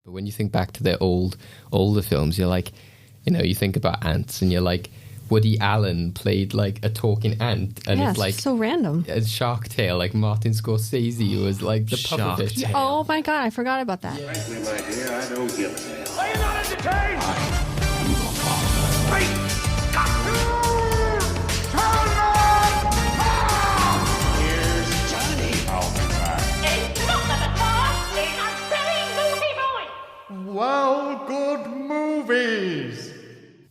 But when you think back to their older films, you're like, you think about ants and you're like, Woody Allen played like a talking ant, and yeah, it's like so random. A Shark Tale, like Martin Scorsese was like the pufferfish. Oh my god, I forgot about that. Frankly, my dear, I don't give a damn. Are you not entertained? Wait! Here's Johnny. I'll be back. Well, good movies.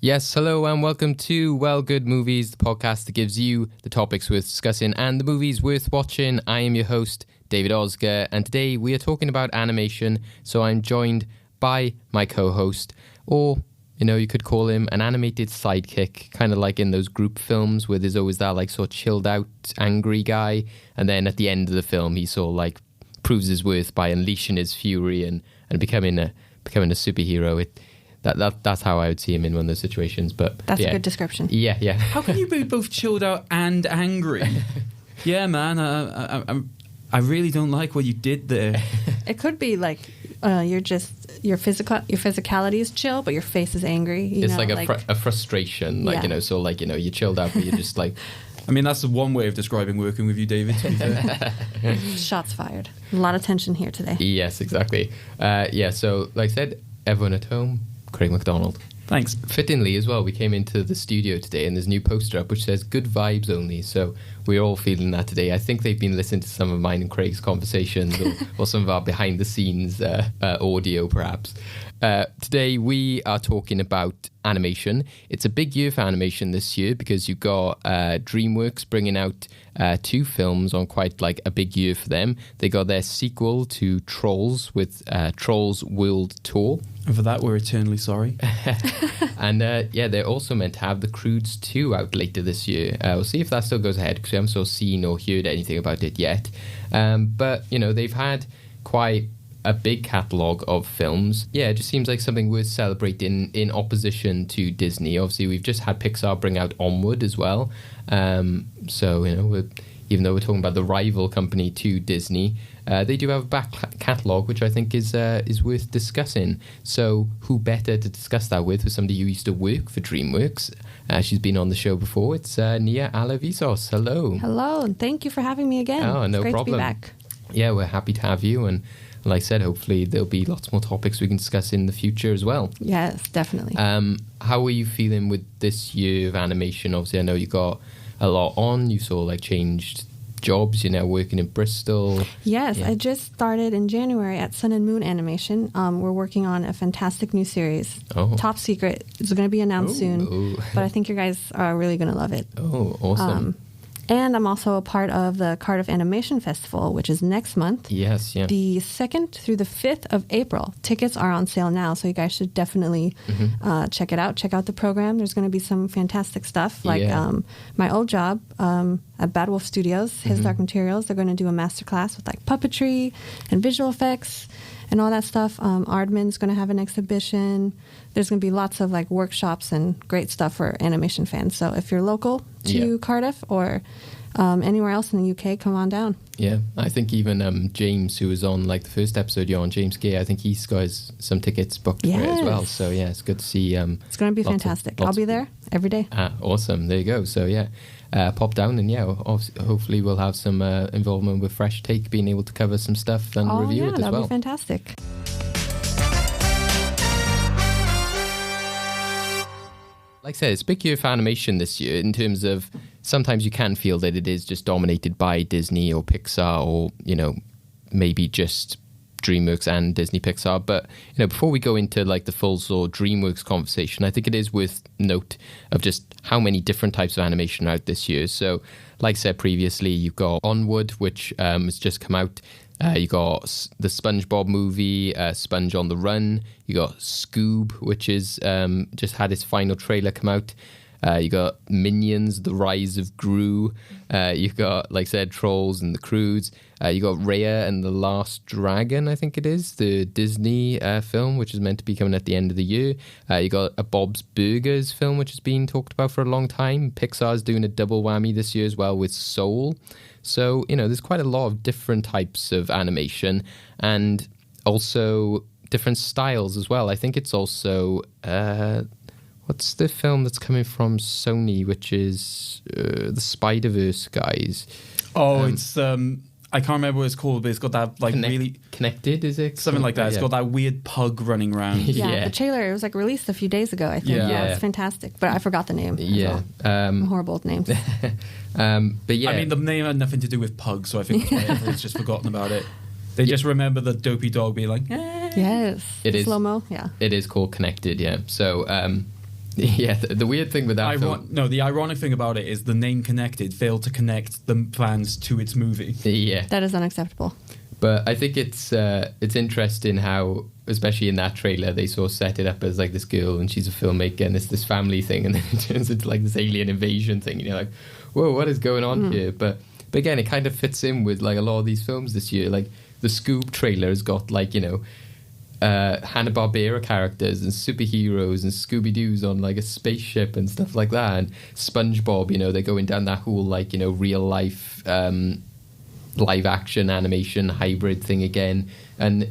Yes, hello and welcome to Well Good Movies, the podcast that gives you the topics worth discussing and the movies worth watching. I am your host, David Osger, and today we are talking about animation, so I'm joined by my co-host, or, you could call him an animated sidekick, kind of like in those group films where there's always that like sort of chilled out, angry guy, and then at the end of the film he sort of like proves his worth by unleashing his fury and becoming a superhero. That's how I would see him in one of those situations. But that's a good description. Yeah. How can you be both chilled out and angry? Yeah, man. I really don't like what you did there. It could be like your physicality is chill, but your face is angry. It's like a frustration, like you chilled out, but you're just like. I mean, that's the one way of describing working with you, David, to be fair. Shots fired. A lot of tension here today. Yes, exactly. So like I said, everyone at home, Craig McDonald. Thanks. Fittingly as well, we came into the studio today and there's a new poster up which says good vibes only, so we're all feeling that today. I think they've been listening to some of mine and Craig's conversations or some of our behind the scenes audio perhaps. Today we are talking about animation. It's a big year for animation this year because you've got Dreamworks bringing out two films on quite like a big year for them. They got their sequel to Trolls with Trolls World Tour. And for that, we're eternally sorry. And they're also meant to have The Croods 2 out later this year. We'll see if that still goes ahead because we haven't sort of seen or heard anything about it yet. But, they've had quite a big catalogue of films. Yeah, it just seems like something worth celebrating in opposition to Disney. Obviously, we've just had Pixar bring out Onward as well. Even though we're talking about the rival company to Disney, they do have a back catalogue, which I think is worth discussing. So who better to discuss that with somebody who used to work for Dreamworks? She's been on the show before. It's Nia Alavezos. Hello. Hello, and thank you for having me again. Oh, no it's great problem. to be back. Yeah, we're happy to have you, and like I said, hopefully there'll be lots more topics we can discuss in the future as well. Yes, definitely. How are you feeling with this year of animation? Obviously, I know you got a lot on. You sort of like changed jobs. You're now working in Bristol. Yes, yeah. I just started in January at Sun and Moon Animation. We're working on a fantastic new series. Oh. Top secret. It's going to be announced soon, but I think you guys are really going to love it. Oh, awesome. And I'm also a part of the Cardiff Animation Festival, which is next month. Yes, yeah. The 2nd through the 5th of April. Tickets are on sale now, so you guys should definitely check it out. Check out the program. There's going to be some fantastic stuff. Like my old job at Bad Wolf Studios, His Dark Materials, they're going to do a masterclass with like puppetry and visual effects and all that stuff. Aardman's going to have an exhibition. There's going to be lots of like workshops and great stuff for animation fans. So if you're local to Cardiff or anywhere else in the UK, come on down. Yeah, I think even James, who was on like the first episode you're on, James Gay, I think he's got some tickets booked for it as well. So yeah, it's good to see. It's going to be fantastic. I'll be there every day. Awesome. There you go. So yeah, pop down and hopefully we'll have some involvement with Fresh Take, being able to cover some stuff and review it as well. That'll be fantastic. Like I said, it's a big year for animation this year in terms of sometimes you can feel that it is just dominated by Disney or Pixar or, maybe just Dreamworks and Disney Pixar. But, before we go into like the full sort of Dreamworks conversation, I think it is worth note of just how many different types of animation are out this year. So like I said previously, you've got Onward, which has just come out. You got the SpongeBob movie, Sponge on the Run. You got Scoob, which is just had its final trailer come out. You got Minions, The Rise of Gru. You've got, like I said, Trolls and The Croods. You got Raya and the Last Dragon, I think it is, the Disney film, which is meant to be coming at the end of the year. You got a Bob's Burgers film, which has been talked about for a long time. Pixar's doing a double whammy this year as well with Soul. So, there's quite a lot of different types of animation. And also different styles as well. I think it's also what's the film that's coming from Sony, which is the Spider-Verse guys. Oh, it's I can't remember what it's called, but it's got that like really Connected, is it? something like that. It's Yeah. got that weird pug running around. Yeah, the trailer, it was like released a few days ago, I think. Yeah. It's fantastic, but I forgot the name. as Yeah. well. I'm horrible with names. But yeah, I mean, the name had nothing to do with pugs, so I think that's why everyone's just forgotten about it. They just remember the dopey dog being like, eh. Yes. It is. Slow-mo, yeah. it is called Connected. Yeah. So yeah, the weird thing with that film, The ironic thing about it is the name Connected failed to connect the fans to its movie. yeah. That is unacceptable. But I think it's interesting how, especially in that trailer, they sort of set it up as like this girl and she's a filmmaker and it's this family thing, and then it turns into like this alien invasion thing. And you're like, whoa, what is going on here? But again, it kind of fits in with like a lot of these films this year. Like the Scoob trailer has got like, Hanna-Barbera characters and superheroes and Scooby-Doo's on like a spaceship and stuff like that. And SpongeBob, they're going down that whole like, real life live action animation hybrid thing again. And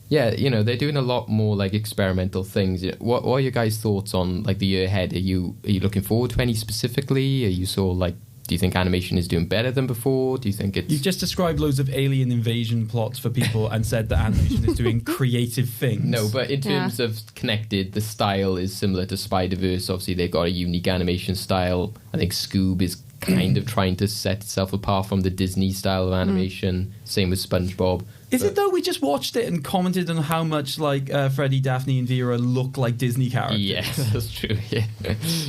yeah, they're doing a lot more like experimental things. What are your guys' thoughts on like the year ahead? Are you looking forward to any specifically? Are you sort of like, do you think animation is doing better than before? Do you think it's... You've just described loads of alien invasion plots for people and said that animation is doing creative things. No, but in terms of Connected, the style is similar to Spider-Verse. Obviously, they've got a unique animation style. I think Scoob is kind of trying to set itself apart from the Disney style of animation. Same with SpongeBob. Is it though? We just watched it and commented on how much like Freddie, Daphne, and Vera look like Disney characters. Yeah, that's true. Yeah.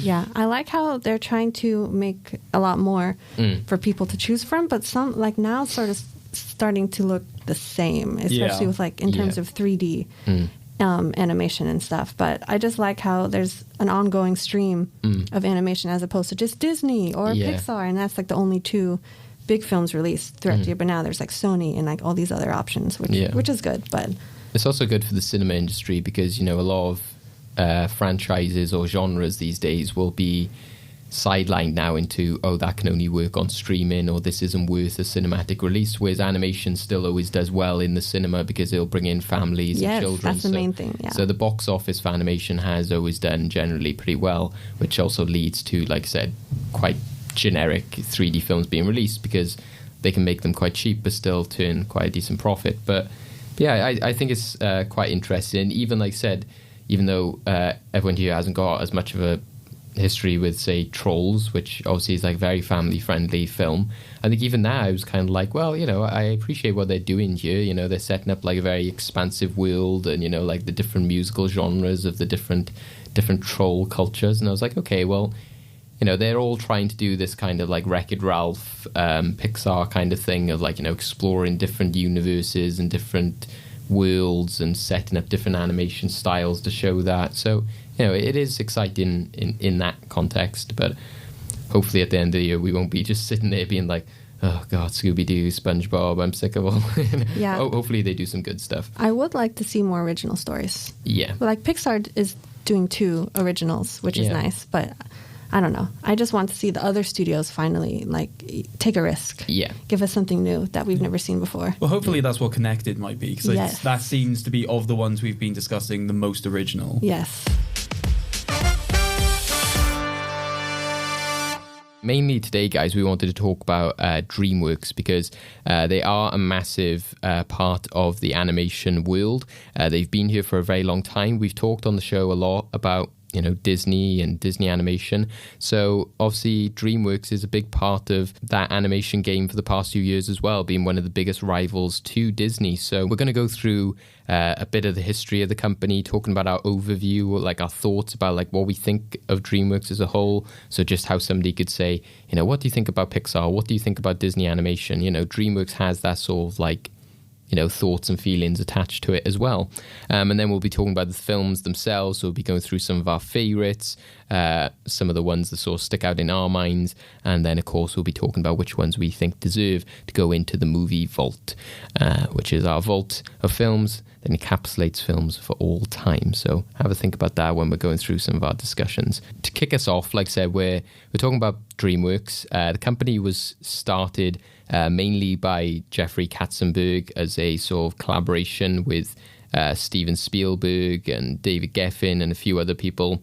Yeah, I like how they're trying to make a lot more for people to choose from, but some like now sort of starting to look the same, especially with like in terms of 3D animation and stuff. But I just like how there's an ongoing stream of animation as opposed to just Disney or Pixar, and that's like the only two big films released throughout the year. But now there's like Sony and like all these other options, which is good. But it's also good for the cinema industry because a lot of franchises or genres these days will be sidelined now into, oh, that can only work on streaming, or this isn't worth a cinematic release, whereas animation still always does well in the cinema because it'll bring in families and children. That's the main thing. Yeah. So the box office for animation has always done generally pretty well, which also leads to, like I said, quite generic 3D films being released because they can make them quite cheap but still turn quite a decent profit. But yeah, I think it's quite interesting. Even like I said, even though everyone here hasn't got as much of a history with, say, Trolls, which obviously is like a very family-friendly film, I think even now I was kind of like, well, I appreciate what they're doing here. They're setting up like a very expansive world and, like the different musical genres of the different troll cultures. And I was like, okay, well, they're all trying to do this kind of like Wreck-It Ralph, Pixar kind of thing of like, exploring different universes and different worlds and setting up different animation styles to show that. So, it is exciting in that context, but hopefully at the end of the year we won't be just sitting there being like, oh God, Scooby-Doo, SpongeBob, I'm sick of all. Yeah. Hopefully they do some good stuff. I would like to see more original stories. Yeah. But like Pixar is doing 2 originals, which is nice, but I don't know. I just want to see the other studios finally like take a risk. Yeah. Give us something new that we've never seen before. Well, hopefully that's what Connected might be, because that seems to be, of the ones we've been discussing, the most original. Yes. Mainly today, guys, we wanted to talk about Dreamworks because they are a massive part of the animation world. They've been here for a very long time. We've talked on the show a lot about Disney and Disney animation. So obviously Dreamworks is a big part of that animation game for the past few years as well, being one of the biggest rivals to Disney. So we're going to go through a bit of the history of the company, talking about our overview, like our thoughts about like what we think of Dreamworks as a whole. So just how somebody could say, what do you think about Pixar? What do you think about Disney animation? Dreamworks has that sort of like thoughts and feelings attached to it as well. And then we'll be talking about the films themselves. So we'll be going through some of our favorites, some of the ones that sort of stick out in our minds. And then, of course, we'll be talking about which ones we think deserve to go into the movie vault, which is our vault of films that encapsulates films for all time. So have a think about that when we're going through some of our discussions. To kick us off, like I said, we're talking about DreamWorks. The company was started mainly by Jeffrey Katzenberg as a sort of collaboration with Steven Spielberg and David Geffen and a few other people.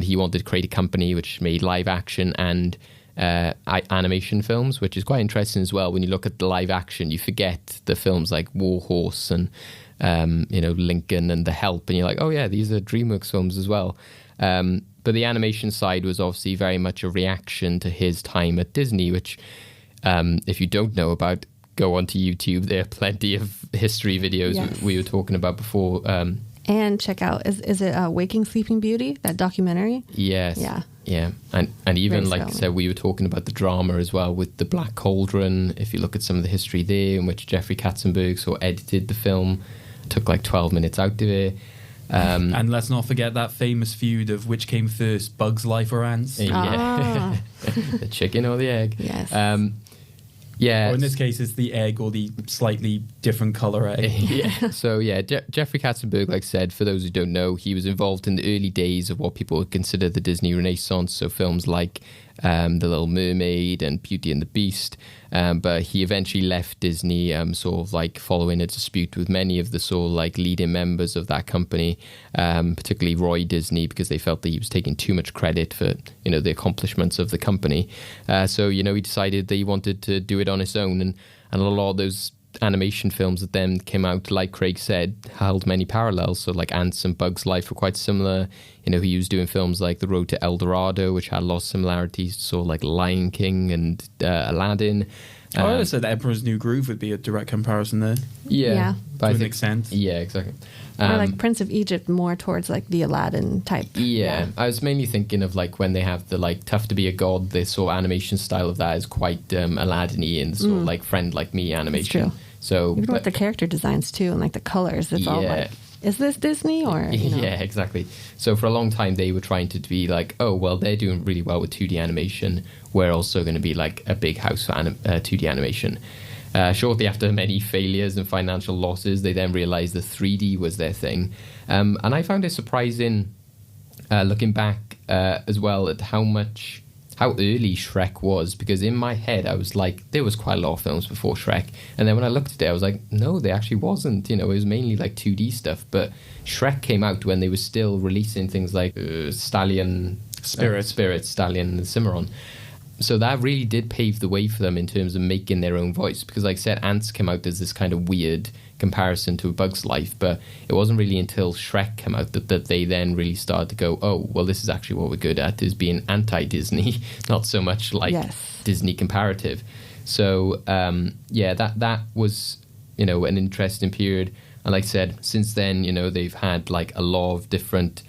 He wanted to create a company which made live action and animation films, which is quite interesting as well. When you look at the live action, you forget the films like War Horse and Lincoln and The Help, and you're like, oh yeah, these are DreamWorks films as well. But the animation side was obviously very much a reaction to his time at Disney, which, if you don't know about, go onto YouTube. There are plenty of history videos we were talking about before. And check out, is it Waking Sleeping Beauty, that documentary? Yes. Yeah. And even, like I said, we were talking about the drama as well with The Black Cauldron. If you look at some of the history there, in which Jeffrey Katzenberg edited the film, took like 12 minutes out of it. And let's not forget that famous feud of which came first, Bugs Life or Ants? Yeah. The chicken or the egg. Yes. Or in this case, it's the egg or the slightly different colour egg. So, Jeffrey Katzenberg, like I said, for those who don't know, he was involved in the early days of what people would consider the Disney Renaissance. So films like The Little Mermaid and Beauty and the Beast. But he eventually left Disney, sort of like following a dispute with many of the sort of like leading members of that company, particularly Roy Disney, because they felt that he was taking too much credit for, the accomplishments of the company. So, he decided that he wanted to do it on his own. And a lot of those animation films that then came out, like Craig said, held many parallels. So like Ants and Bugs Life were quite similar. He was doing films like The Road to El Dorado, which had a lot of similarities, so like Lion King and Aladdin. I would have said Emperor's New Groove would be a direct comparison there. Yeah. But to an extent. Yeah, exactly. Or like Prince of Egypt, more towards like the Aladdin type. Yeah, I was mainly thinking of like when they have the like Tough to Be a God, the sort of animation style of that is quite Aladdin-y and sort of like Friend Like Me animation. That's true. So even with the character designs too, and like the colors, it's all like, is this Disney or? Yeah, exactly. So for a long time they were trying to be like, oh well, they're doing really well with 2D animation. We're also going to be like a big house for 2D animation. Shortly after many failures and financial losses, they then realized that 3D was their thing. And I found it surprising, looking back as well, at how early Shrek was, because in my head I was like, there was quite a lot of films before Shrek, and then when I looked at it I was like, no, there actually wasn't. It was mainly like 2D stuff, but Shrek came out when they were still releasing things like Stallion and Cimarron. So that really did pave the way for them in terms of making their own voice, because like I said, Ants came out as this kind of weird comparison to A Bug's Life, but it wasn't really until Shrek came out that they then really started to go, oh, well, this is actually what we're good at, is being anti-Disney, not so much like Disney comparative. So, that was, an interesting period. And like I said, since then, they've had like a lot of different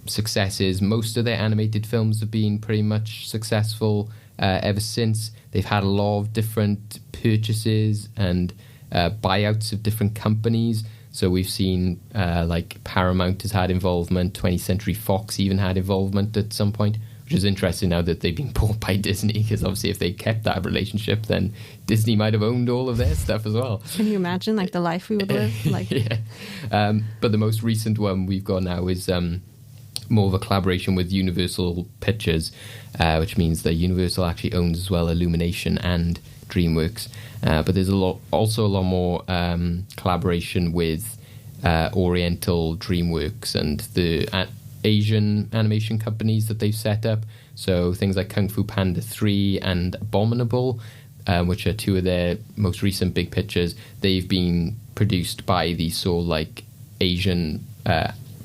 successes. Most of their animated films have been pretty much successful ever since. They've had a lot of different purchases and buyouts of different companies. So we've seen like Paramount has had involvement, 20th Century Fox even had involvement at some point, which is interesting now that they've been bought by Disney, because obviously if they kept that relationship, then Disney might have owned all of their stuff as well. Can you imagine like the life we would live? Like, but the most recent one we've got now is more of a collaboration with Universal Pictures, which means that Universal actually owns as well Illumination and DreamWorks. But there's also a lot more collaboration with Oriental DreamWorks and the Asian animation companies that they've set up. So things like Kung Fu Panda 3 and Abominable, which are two of their most recent big pictures, they've been produced by these sort of like Asian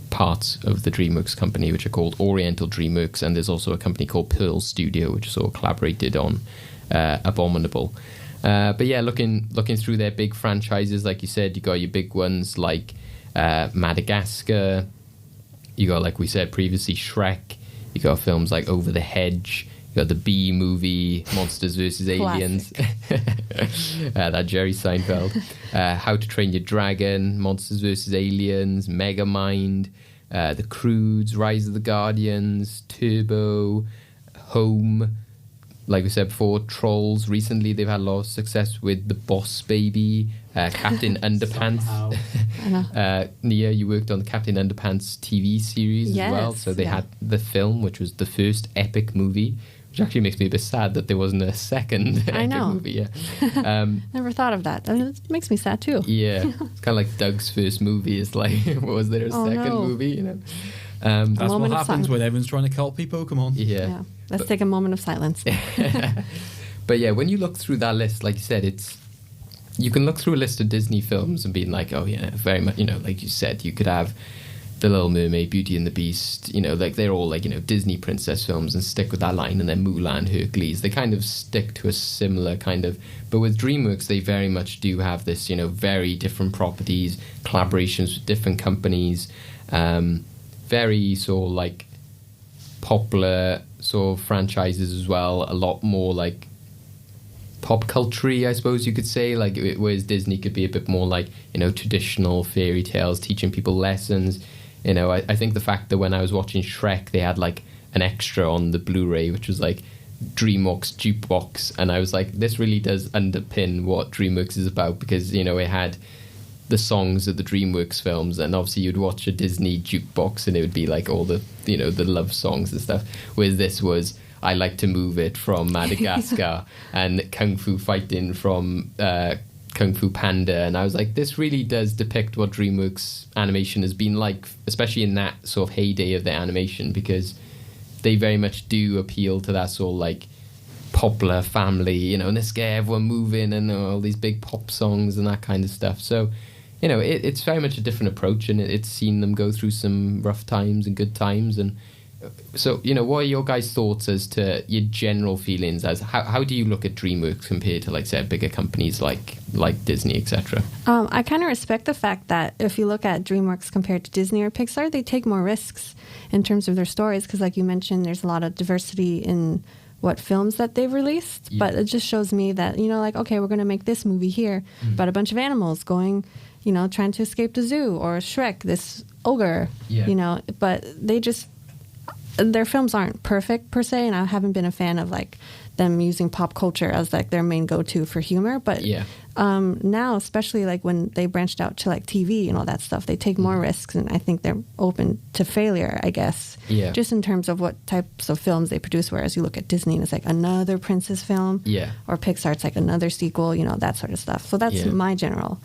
parts of the DreamWorks company, which are called Oriental DreamWorks, and there's also a company called Pearl Studio, which sort of collaborated on Abominable. But yeah, looking through their big franchises, like you said, you got your big ones like Madagascar. You got, like we said previously, Shrek. You got films like Over the Hedge. You got the Bee Movie, Monsters vs. Aliens. That Jerry Seinfeld. How to Train Your Dragon, Monsters vs. Aliens, Megamind, The Croods, Rise of the Guardians, Turbo, Home. Like we said before, Trolls. Recently, they've had a lot of success with The Boss Baby, Captain Underpants. Nia, you worked on the Captain Underpants TV series as well. So they had the film, which was the first epic movie, which actually makes me a bit sad that there wasn't a second I know. movie. Yeah. Never thought of that. It makes me sad too. Yeah, it's kind of like Doug's first movie. It's like, was there a second movie? You know, That's what moment of happens silence. when everyone's trying to copy Pokemon. yeah. Let's take a moment of silence. But yeah, when you look through that list, like you said, you can look through a list of Disney films and be like, oh yeah, very much, you know, like you said, you could have The Little Mermaid, Beauty and the Beast, you know, like they're all like, you know, Disney princess films and stick with that line, and then Mulan, Hercules, they kind of stick to a similar kind of, but with DreamWorks, they very much do have this, you know, very different properties, collaborations with different companies, very sort of like popular sort of franchises as well, a lot more like pop culture-y, I suppose you could say, like whereas Disney could be a bit more like, you know, traditional fairy tales, teaching people lessons. You know, I think the fact that when I was watching Shrek, they had like an extra on the Blu-ray, which was like DreamWorks jukebox, and I was like, this really does underpin what DreamWorks is about, because, you know, it had the songs of the DreamWorks films, and obviously you'd watch a Disney jukebox and it would be like all the, you know, the love songs and stuff, whereas this was I Like to Move It from Madagascar and Kung Fu Fighting from Kung Fu Panda, and I was like, this really does depict what DreamWorks animation has been like, especially in that sort of heyday of their animation, because they very much do appeal to that sort of like popular family, you know, and they scare everyone moving and all these big pop songs and that kind of stuff. So, you know, it's very much a different approach, and it's seen them go through some rough times and good times. And so, you know, what are your guys' thoughts as to your general feelings as how do you look at DreamWorks compared to, like, say, bigger companies like Disney, etc.? I kind of respect the fact that if you look at DreamWorks compared to Disney or Pixar, they take more risks in terms of their stories, because like you mentioned, there's a lot of diversity in what films that they've released. Yeah. But it just shows me that, you know, like, okay, we're going to make this movie here about a bunch of animals going, you know, trying to escape the zoo, or Shrek, this ogre, you know, but their films aren't perfect per se, and I haven't been a fan of like them using pop culture as like their main go-to for humor. But now, especially like when they branched out to like TV and all that stuff, they take more risks, and I think they're open to failure, I guess. Yeah. Just in terms of what types of films they produce. Whereas you look at Disney and it's like another princess film, or Pixar, it's like another sequel, you know, that sort of stuff. So that's my general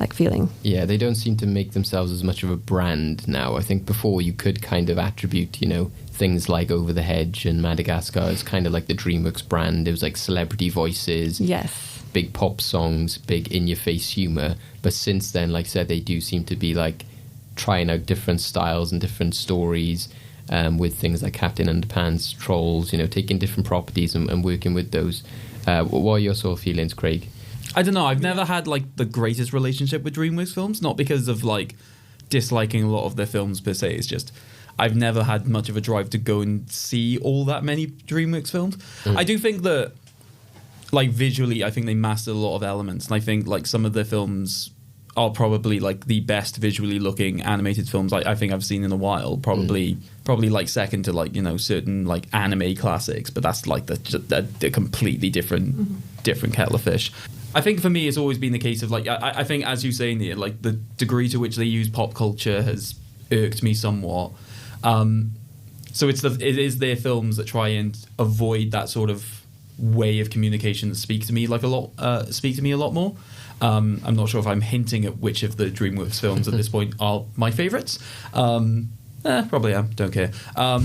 like feeling. Yeah, they don't seem to make themselves as much of a brand now. I think before you could kind of attribute, you know, things like Over the Hedge and Madagascar as kind of like the DreamWorks brand. It was like celebrity voices, big pop songs, big in-your-face humor. But since then, like I said, they do seem to be like trying out different styles and different stories, with things like Captain Underpants, Trolls, you know, taking different properties and working with those. What are your sort of feelings, Craig? I don't know. I've never had like the greatest relationship with DreamWorks films, not because of like disliking a lot of their films per se. It's just I've never had much of a drive to go and see all that many DreamWorks films. I do think that, like, visually, I think they mastered a lot of elements, and I think like some of their films are probably like the best visually looking animated films I think I've seen in a while. Probably like second to like, you know, certain like anime classics, but that's like the completely different kettle of fish. I think for me, it's always been the case of like I think, as you say, Nia, like the degree to which they use pop culture has irked me somewhat. So it is their films that try and avoid that sort of way of communication that speak to me a lot more. I'm not sure if I'm hinting at which of the DreamWorks films at this point are my favourites. Probably am. Don't care. I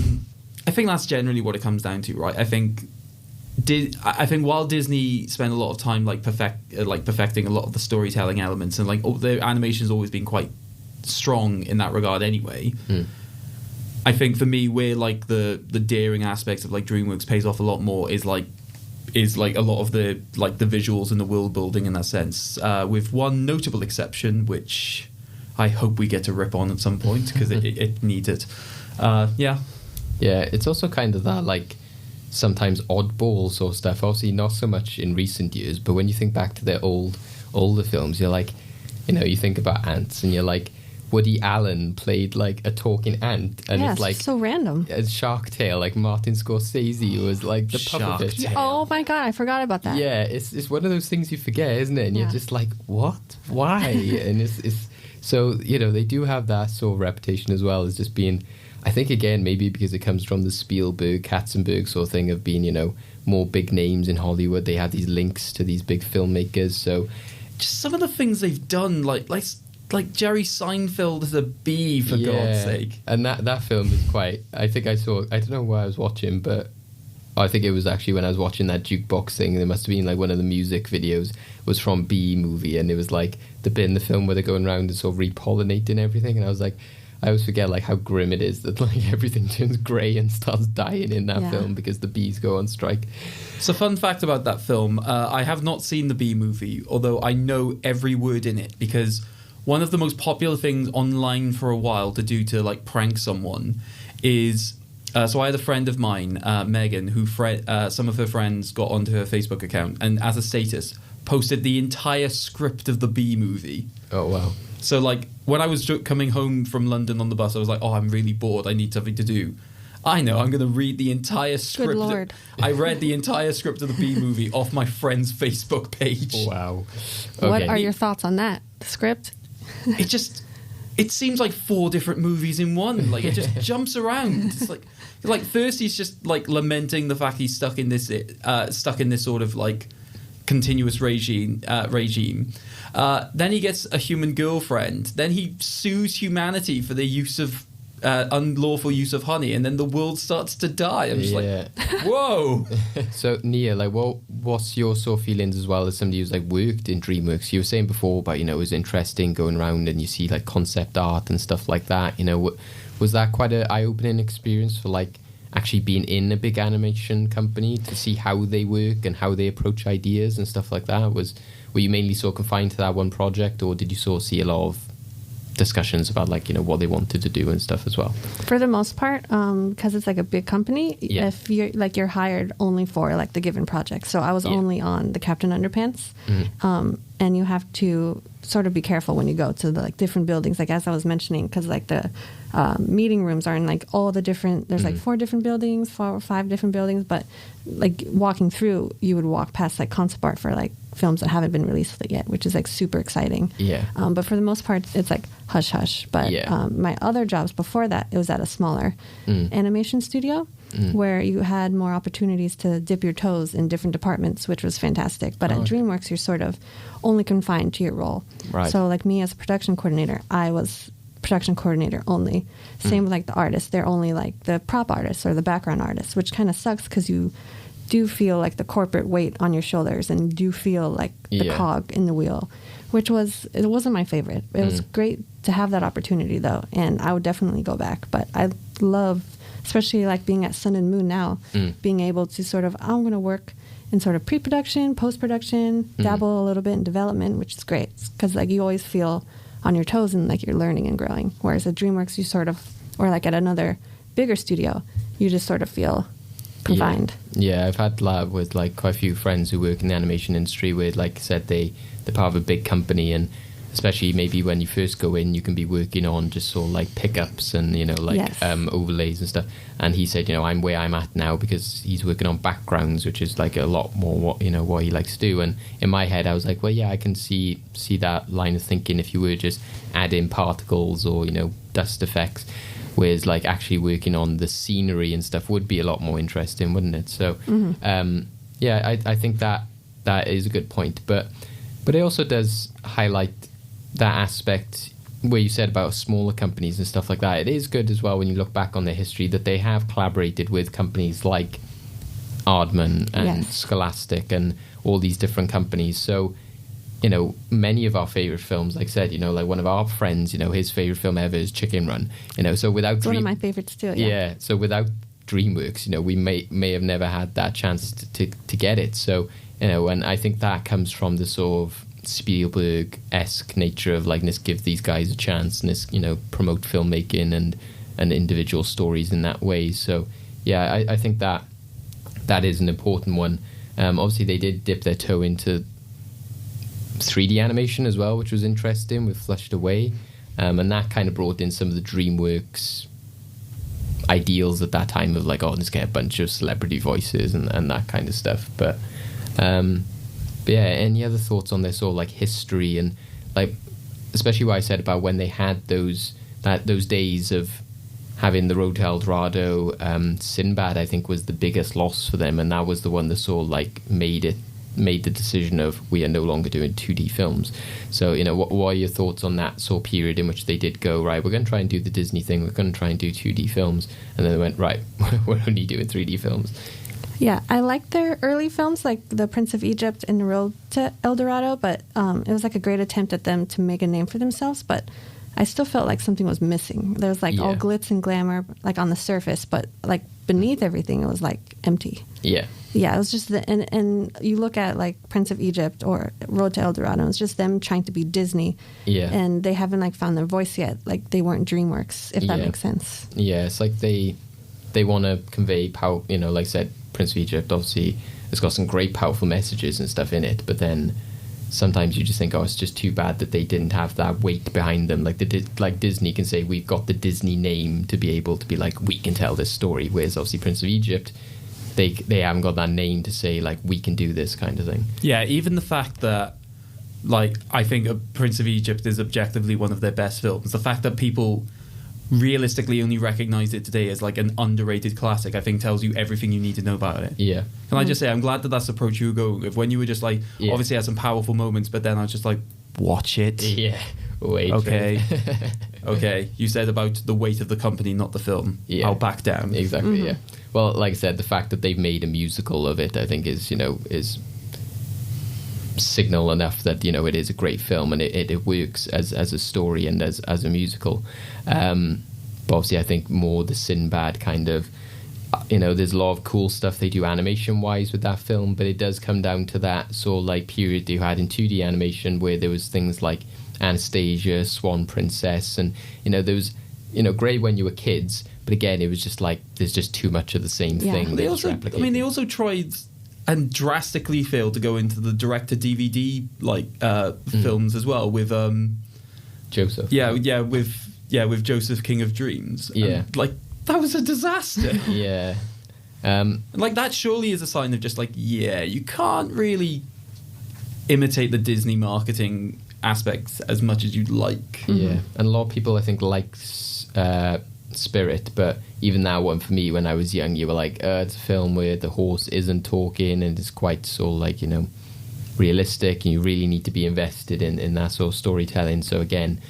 think that's generally what it comes down to, right? I think while Disney spent a lot of time like perfecting a lot of the storytelling elements, and like their animation's always been quite strong in that regard anyway. I think for me, where like the daring aspects of like DreamWorks pays off a lot more is like a lot of the like the visuals and the world building in that sense, with one notable exception, which I hope we get to rip on at some point because it needs it. It's also kind of that like sometimes oddball sort of stuff. Obviously not so much in recent years, but when you think back to their older films, you're like, you know, you think about ants and you're like, Woody Allen played like a talking ant, and it's like so random. Shark Tale, like Martin Scorsese was like the pufferfish. Oh my god, I forgot about that. Yeah, it's one of those things you forget, isn't it? And you're just like, what? Why? And it's so, you know, they do have that sort of reputation as well as just being I think again maybe because it comes from the Spielberg, Katzenberg sort of thing of being, you know, more big names in Hollywood. They have these links to these big filmmakers. So just some of the things they've done, like Jerry Seinfeld as a bee, for God's sake. And that film is quite. I think I don't know where I was watching, but I think it was actually when I was watching that jukebox thing. There must have been like one of the music videos was from Bee Movie, and it was like the bit in the film where they're going around and sort of repollinating everything. And I was like, I always forget like how grim it is that like everything turns grey and starts dying in that film because the bees go on strike. So fun fact about that film, I have not seen the Bee Movie, although I know every word in it, because one of the most popular things online for a while to do to like prank someone is so I had a friend of mine, Megan, who some of her friends got onto her Facebook account and as a status posted the entire script of the Bee Movie. Oh wow. So, like, when I was coming home from London on the bus, I was like, oh, I'm really bored. I need something to do. I know, I'm going to read the entire script. Good Lord. I read the entire script of the Bee Movie off my friend's Facebook page. Wow. What are your thoughts on that? The script? It seems like 4 different movies in one. Like, it just jumps around. It's like first he's just, like, lamenting the fact he's stuck in this sort of, like, continuous regime. Then he gets a human girlfriend. Then he sues humanity for the use of unlawful use of honey, and then the world starts to die. I'm just like, whoa. So Nia, like, what's your sort of feelings as well as somebody who's like worked in DreamWorks? You were saying before about, you know, it was interesting going around and you see like concept art and stuff like that. You know, was that quite an eye-opening experience for like actually being in a big animation company to see how they work and how they approach ideas and stuff like that? Were you mainly sort of confined to that one project, or did you sort of see a lot of discussions about like, you know, what they wanted to do and stuff as well? For the most part, because it's like a big company, if you're hired only for like the given project. So I was only on the Captain Underpants, and you have to sort of be careful when you go to the like different buildings, like as I was mentioning, because like the meeting rooms are in like all the different, there's like 4 or 5 different buildings, but like walking through, you would walk past like concept art for like films that haven't been released yet, which is like super exciting. But for the most part, it's like hush hush. But my other jobs before that, it was at a smaller animation studio where you had more opportunities to dip your toes in different departments, which was fantastic. But at DreamWorks, you're sort of only confined to your role. Right. So like me as a production coordinator, I was production coordinator only. Same with like the artists. They're only like the prop artists or the background artists, which kind of sucks because you do feel like the corporate weight on your shoulders and do feel like the cog in the wheel, it wasn't my favorite. It was great to have that opportunity though, and I would definitely go back. But I love, especially like being at Sun and Moon now, being able to sort of, I'm going to work in sort of pre-production, post-production, dabble a little bit in development, which is great because like you always feel on your toes and like you're learning and growing. Whereas at DreamWorks, you sort of, or like at another bigger studio, you just sort of feel confined. Yeah, I've had lab with like quite a few friends who work in the animation industry where, like I said, they're part of a big company, and especially maybe when you first go in, you can be working on just sort of like pickups and, you know, like overlays and stuff. And he said, you know, I'm where I'm at now because he's working on backgrounds, which is like a lot more what he likes to do. And in my head, I was like, well, yeah, I can see that line of thinking if you were just adding particles or, you know, dust effects. Whereas like actually working on the scenery and stuff would be a lot more interesting, wouldn't it? So, I think that is a good point. But it also does highlight that aspect where you said about smaller companies and stuff like that. It is good as well when you look back on their history that they have collaborated with companies like Aardman and Scholastic and all these different companies. So, you know, many of our favorite films, like I said, you know, like one of our friends, you know, his favorite film ever is Chicken Run. You know, so without one of my favorites too. Yeah. So without DreamWorks, you know, we may have never had that chance to get it. So, you know, and I think that comes from the sort of Spielberg-esque nature of like, let's give these guys a chance and let's, you know, promote filmmaking and individual stories in that way. So yeah, I think that is an important one. Obviously they did dip their toe into 3D animation as well, which was interesting with Flushed Away, and that kind of brought in some of the DreamWorks ideals at that time of like, oh, let's get a bunch of celebrity voices and that kind of stuff. But yeah, any other thoughts on this, or like history and like especially what I said about when they had those days of having the Road to El Dorado, Sinbad, I think, was the biggest loss for them, and that was the one that sort of like made the decision of we are no longer doing 2D films. So, you know, what are your thoughts on that sort of period in which they did go, right, we're going to try and do the Disney thing, we're going to try and do 2D films, and then they went, right, we're only doing 3D films. Yeah, I like their early films, like The Prince of Egypt and The Road to El Dorado, but it was like a great attempt at them to make a name for themselves, but I still felt like something was missing. There was like all glitz and glamour, like on the surface, but like beneath everything, it was like empty. Yeah. Yeah, it was just and you look at like Prince of Egypt or Road to El Dorado, it's just them trying to be Disney. Yeah. And they haven't like found their voice yet. Like they weren't DreamWorks, if that makes sense. Yeah, it's like they want to convey power, you know, like I said, Prince of Egypt, obviously, it's got some great powerful messages and stuff in it, but then sometimes you just think, oh, it's just too bad that they didn't have that weight behind them. Like like Disney can say, we've got the Disney name to be able to be like, we can tell this story. Whereas obviously Prince of Egypt, they haven't got that name to say like, we can do this kind of thing. Yeah, even the fact that, like, I think Prince of Egypt is objectively one of their best films. The fact that people realistically only recognize it today as like an underrated classic, I think tells you everything you need to know about it. Yeah. Can I just say, I'm glad that that's the approach you were going with. When you were just like, obviously had some powerful moments, but then I was just like, watch it. Yeah. Wait. Okay. Okay. You said about the weight of the company, not the film. Yeah. I'll back down. Exactly. Yeah. Well, like I said, the fact that they've made a musical of it, I think is signal enough that, you know, it is a great film and it works as a story and as a musical. But obviously I think more the Sinbad kind of, you know, there's a lot of cool stuff they do animation wise with that film, but it does come down to that sort of like period that you had in 2D animation where there was things like Anastasia, Swan Princess, and, you know, there was, you know, great when you were kids, but again, it was just like there's just too much of the same thing. They also tried and drastically failed to go into the direct-to-DVD films as well with Joseph. With Joseph, King of Dreams. Yeah, and, like, that was a disaster. Yeah, like that surely is a sign of just like, you can't really imitate the Disney marketing aspects as much as you'd like. Yeah, and a lot of people I think like Spirit, but even that one for me when I was young, you were like, it's a film where the horse isn't talking and it's quite sort of like, you know, realistic, and you really need to be invested in that sort of storytelling. So again,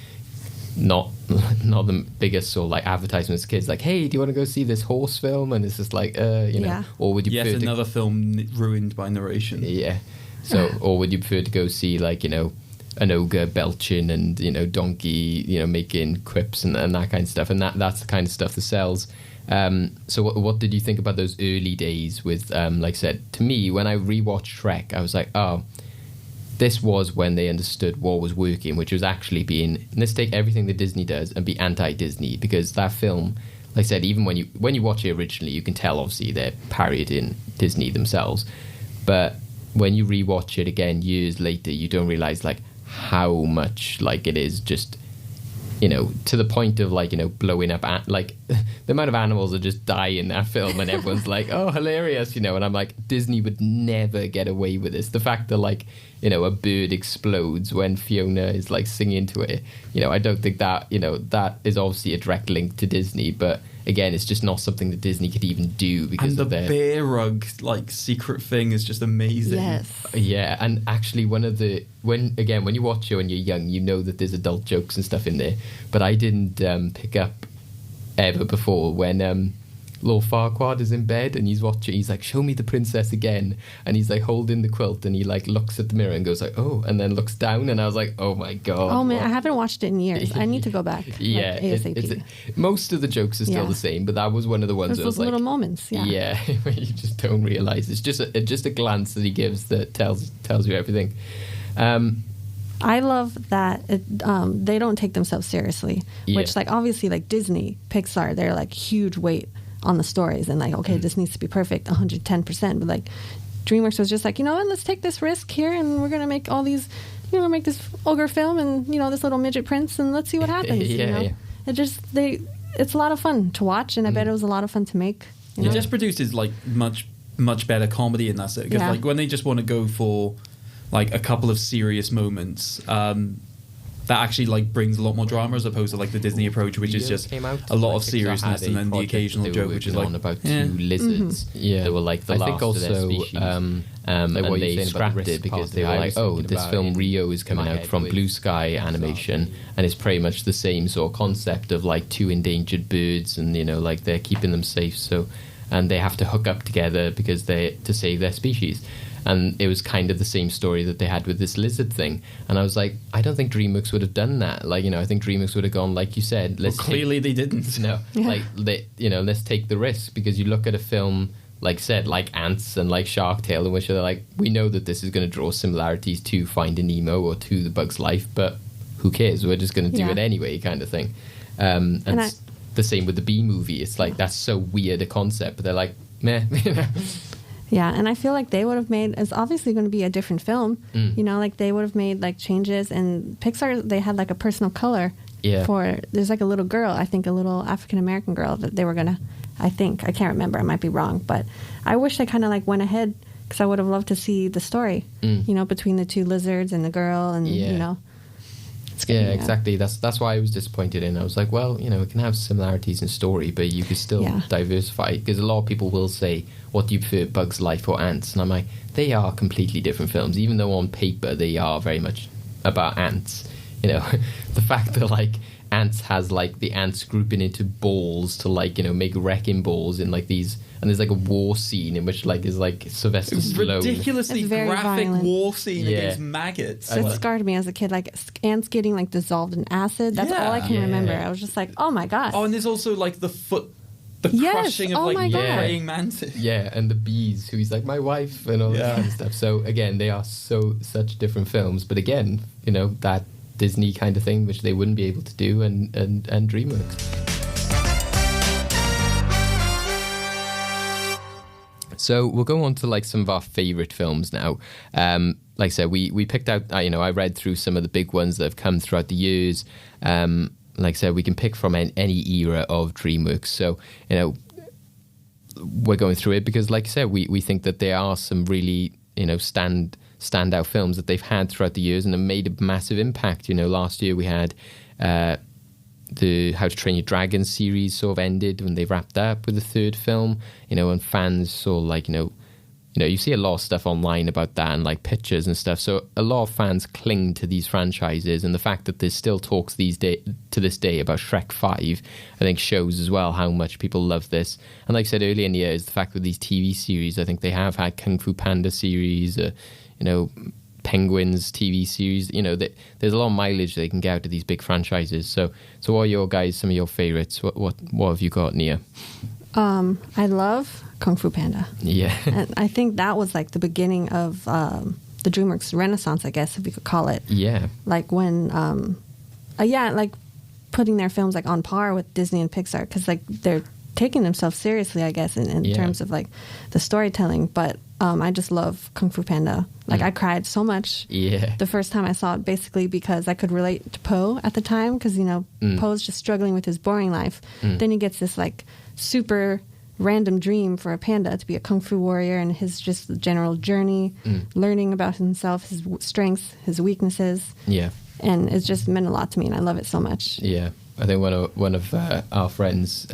not the biggest sort of like advertisements to kids like, hey, do you want to go see this horse film? And it's just like, you know, or would you prefer another film ruined by narration. Yeah. So, or would you prefer to go see like, you know, an ogre belching and, you know, donkey, you know, making quips and that kind of stuff, and that's the kind of stuff that sells. So what did you think about those early days with, like I said, to me, when I rewatched Shrek, I was like, oh, this was when they understood what was working, which was actually being, let's take everything that Disney does and be anti-Disney, because that film, like I said, even when you watch it originally, you can tell obviously they're parodying Disney themselves, but when you rewatch it again years later, you don't realize like how much like it is just, you know, to the point of like, you know, blowing up like the amount of animals that just die in that film and everyone's like, oh, hilarious, you know, and I'm like, Disney would never get away with this. The fact that like, you know, a bird explodes when Fiona is like singing to it, you know, I don't think that, you know, that is obviously a direct link to Disney, but again, it's just not something that Disney could even do because and of their bear rug like secret thing is just amazing. Yes. Yeah, and actually when you watch it when you're young, you know that there's adult jokes and stuff in there, but I didn't pick up ever before when Lord Farquaad is in bed and he's watching, he's like, show me the princess again, and he's like holding the quilt and he like looks at the mirror and goes like, oh, and then looks down, and I was like, oh my god. Oh man, I haven't watched it in years. I need to go back. Yeah, like, ASAP. Most of the jokes are still the same, but that was one of the ones There's that those was little like, moments. Yeah, where you just don't realize it's just a glance that he gives that tells you everything. I love that they don't take themselves seriously, which like obviously like Disney, Pixar, they're like huge weight on the stories and like, okay, this needs to be perfect 110%, but like DreamWorks was just like, you know what, let's take this risk here and we're gonna make all these, you know, make this ogre film and, you know, this little midget prince and let's see what happens. You know? It's a lot of fun to watch, and I bet it was a lot of fun to make. You know? It just produces like much better comedy in that set, because like when they just want to go for like a couple of serious moments, that actually like brings a lot more drama as opposed to like the Disney approach, which is just came out, a lot like, of Pixar seriousness had and a then the project occasional that they were joke, which is working like on about eh. two lizards. Mm-hmm. They were like the I last think of their also, species. like and what you're they saying about the scrapped it risk because part they that were I like, was oh, thinking this about film in Rio is coming my out head from with Blue Sky Animation, example. and it's pretty much the same sort of concept of like two endangered birds, and you know, like they're keeping them safe. So, and they have to hook up together because they to save their species. And it was kind of the same story that they had with this lizard thing. And I was like, I don't think DreamWorks would have done that. Like, you know, I think DreamWorks would have gone, like you said, let's Clearly they didn't. no, like let's take the risk, because you look at a film like said, like Ants and like Shark Tale, in which they're like, we know that this is going to draw similarities to Finding Nemo or to The Bug's Life, but who cares? We're just going to do Yeah. it anyway, kind of thing. And it's the same with the Bee Movie. It's like that's so weird a concept, but they're like, meh. Yeah, and I feel like they would have made, it's obviously going to be a different film, you know, like they would have made like changes, and Pixar, they had like a personal color Yeah. for, there's like a little girl, I think a little African-American girl that they were going to, I can't remember, I might be wrong, but I wish they kind of like went ahead, because I would have loved to see the story, you know, between the two lizards and the girl, and, Yeah. you know. Yeah, exactly. That's why I was disappointed in. I was like, well, you know, it can have similarities in story, but you could still diversify it, because a lot of people will say, what do you prefer, Bug's Life or Ants? And I'm like, they are completely different films, even though on paper they are very much about ants. You know, the fact that like Ants has like the ants grouping into balls to like, you know, make wrecking balls in like these, and there's like a war scene in which like is like Sylvester Stallone. Ridiculously It's very graphic violent. war scene Yeah. against maggots. It scarred me as a kid, like ants getting like dissolved in acid. That's all I can Yeah. remember. I was just like, oh my god. Oh, and there's also like the Yes, crushing of oh my like God. praying mantis. Yeah, and the bees, who he's like my wife, and all that kind of stuff. So again, they are such different films, but again, you know, that Disney kind of thing, which they wouldn't be able to do, and DreamWorks. So we'll go on to like some of our favorite films now. Like I said, we picked out, you know, I read through some of the big ones that have come throughout the years. Like I said, we can pick from any era of DreamWorks. So, you know, we're going through it because, like I said, we think that there are some really, you know, standout films that they've had throughout the years and have made a massive impact. You know, last year we had the How to Train Your Dragon series sort of ended when they wrapped up with the third film, you know, and fans saw like, you know, you see a lot of stuff online about that and like pictures and stuff. So a lot of fans cling to these franchises, and the fact that there's still talks to this day about Shrek 5, I think shows as well how much people love this. And like I said earlier in the year, is the fact with these TV series, I think they have had Kung Fu Panda series, you know, Penguins TV series, you know, there's a lot of mileage they can get out of these big franchises. So what are your guys, some of your favorites? What have you got, Nia? I love Kung Fu Panda. Yeah. And I think that was like the beginning of the DreamWorks Renaissance, I guess, if we could call it. Yeah. Like when, like putting their films like on par with Disney and Pixar, because like they're taking themselves seriously, I guess, in terms of like the storytelling. But I just love Kung Fu Panda. Like I cried so much the first time I saw it, basically because I could relate to Po at the time, because, you know, Po's just struggling with his boring life. Then he gets this like super random dream for a panda to be a kung fu warrior, and his just general journey, learning about himself, his strengths, his weaknesses. Yeah. And it's just meant a lot to me, and I love it so much. Yeah. I think one of our friends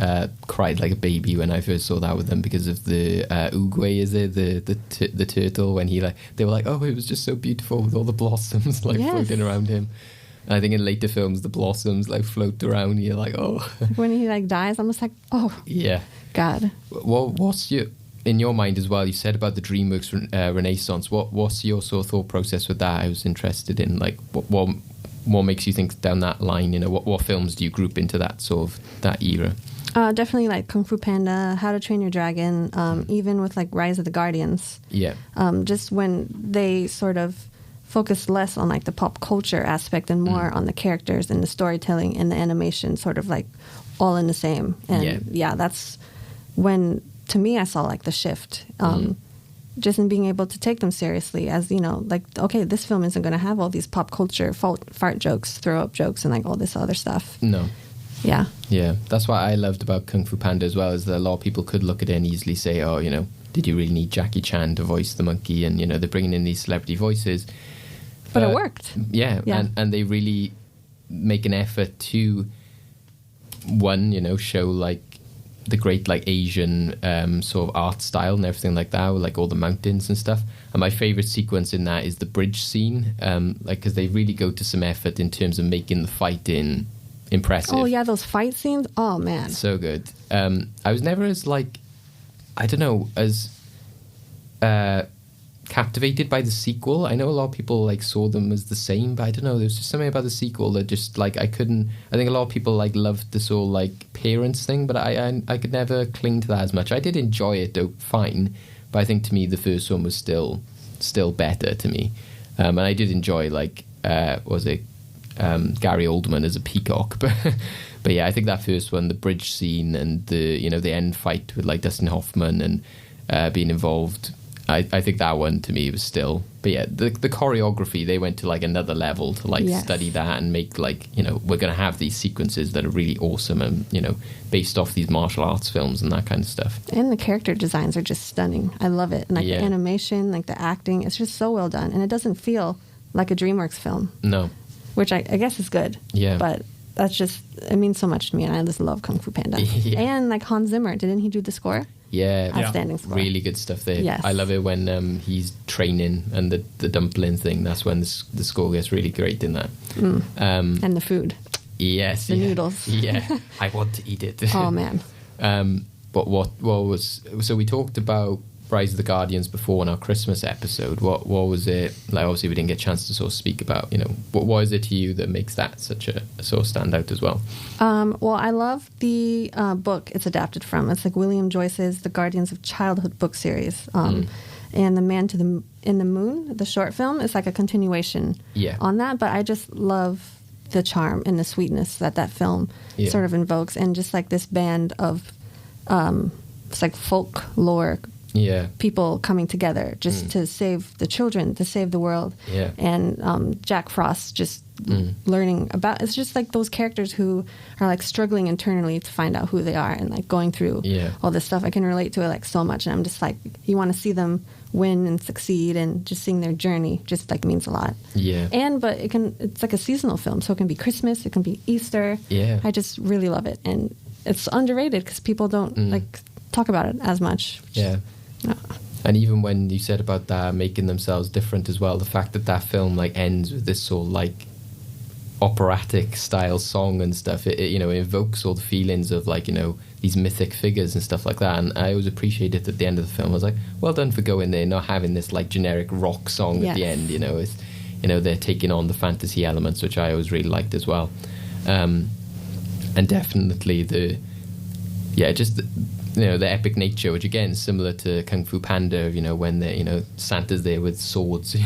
cried like a baby when I first saw that with them because of the Oogway, is it the turtle, when he like, they were like, oh, it was just so beautiful with all the blossoms like floating around him. And I think in later films the blossoms like float around and you're like, oh. When he like dies, I'm just like, oh yeah, God. What's in your mind as well? You said about the DreamWorks Renaissance. What's your sort of thought process with that? I was interested in like what makes you think down that line? You know, what films do you group into that sort of that era? Definitely like Kung Fu Panda, How to Train Your Dragon, even with like Rise of the Guardians. Yeah. Just when they sort of focus less on like the pop culture aspect and more on the characters and the storytelling and the animation, sort of like all in the same. And that's when, to me, I saw like the shift. Just in being able to take them seriously as, you know, like, okay, this film isn't going to have all these pop culture fart jokes, throw up jokes, and like all this other stuff. No. Yeah. Yeah. That's what I loved about Kung Fu Panda as well, is that a lot of people could look at it and easily say, oh, you know, did you really need Jackie Chan to voice the monkey? And, you know, they're bringing in these celebrity voices. But it worked. Yeah. And they really, make an effort to show like the great like Asian sort of art style and everything like that, with like all the mountains and stuff. And my favorite sequence in that is the bridge scene, like because they really go to some effort in terms of making the fighting impressive. Oh yeah, those fight scenes. Oh man, so good. I was never as like, I don't know, as captivated by the sequel. I know a lot of people like saw them as the same, but I don't know, there's just something about the sequel that just like I think a lot of people like loved this whole like parents thing, but I could never cling to that as much. I did enjoy it though, fine, but I think to me the first one was still better to me. And I did enjoy like Gary Oldman as a peacock, but yeah, I think that first one, the bridge scene and the the end fight with like Dustin Hoffman and being involved, I think that one to me was still, but yeah, the choreography, they went to like another level to like study that and make like, we're going to have these sequences that are really awesome and, based off these martial arts films and that kind of stuff. And the character designs are just stunning. I love it. And like the animation, like the acting, it's just so well done. And it doesn't feel like a DreamWorks film. No. Which I guess is good. Yeah. But that's just, it means so much to me. And I just love Kung Fu Panda. Yeah. And like Hans Zimmer, didn't he do the score? Yeah, outstanding score. Really good stuff there. Yes. I love it when he's training and the dumpling thing. That's when the score gets really great in that. And the food. Yes, the noodles. Yeah, I want to eat it. Oh man. But what was, so we talked about Rise of the Guardians before in our Christmas episode. What was it like? Obviously, we didn't get a chance to sort of speak about. What is it to you that makes that such a sort of standout as well? Well, I love the book it's adapted from. It's like William Joyce's The Guardians of Childhood book series. And The Man in the Moon, the short film, is like a continuation on that. But I just love the charm and the sweetness that film sort of invokes, and just like this band of it's like folklore. Yeah, people coming together just to save the children, to save the world. Yeah, and Jack Frost just learning about. It's just like those characters who are like struggling internally to find out who they are and like going through all this stuff. I can relate to it like so much, and I'm just like, you want to see them win and succeed, and just seeing their journey just like means a lot. Yeah, but it's like a seasonal film, so it can be Christmas, it can be Easter. Yeah, I just really love it, and it's underrated because people don't like talk about it as much. Yeah. No. And even when you said about that making themselves different as well, the fact that film like ends with this sort of like operatic style song and stuff, it evokes all the feelings of like these mythic figures and stuff like that. And I always appreciate it at the end of the film. I was like, well done for going there, not having this like generic rock song at the end. It's they're taking on the fantasy elements, which I always really liked as well. And definitely the epic nature, which again is similar to Kung Fu Panda, when they Santa's there with swords,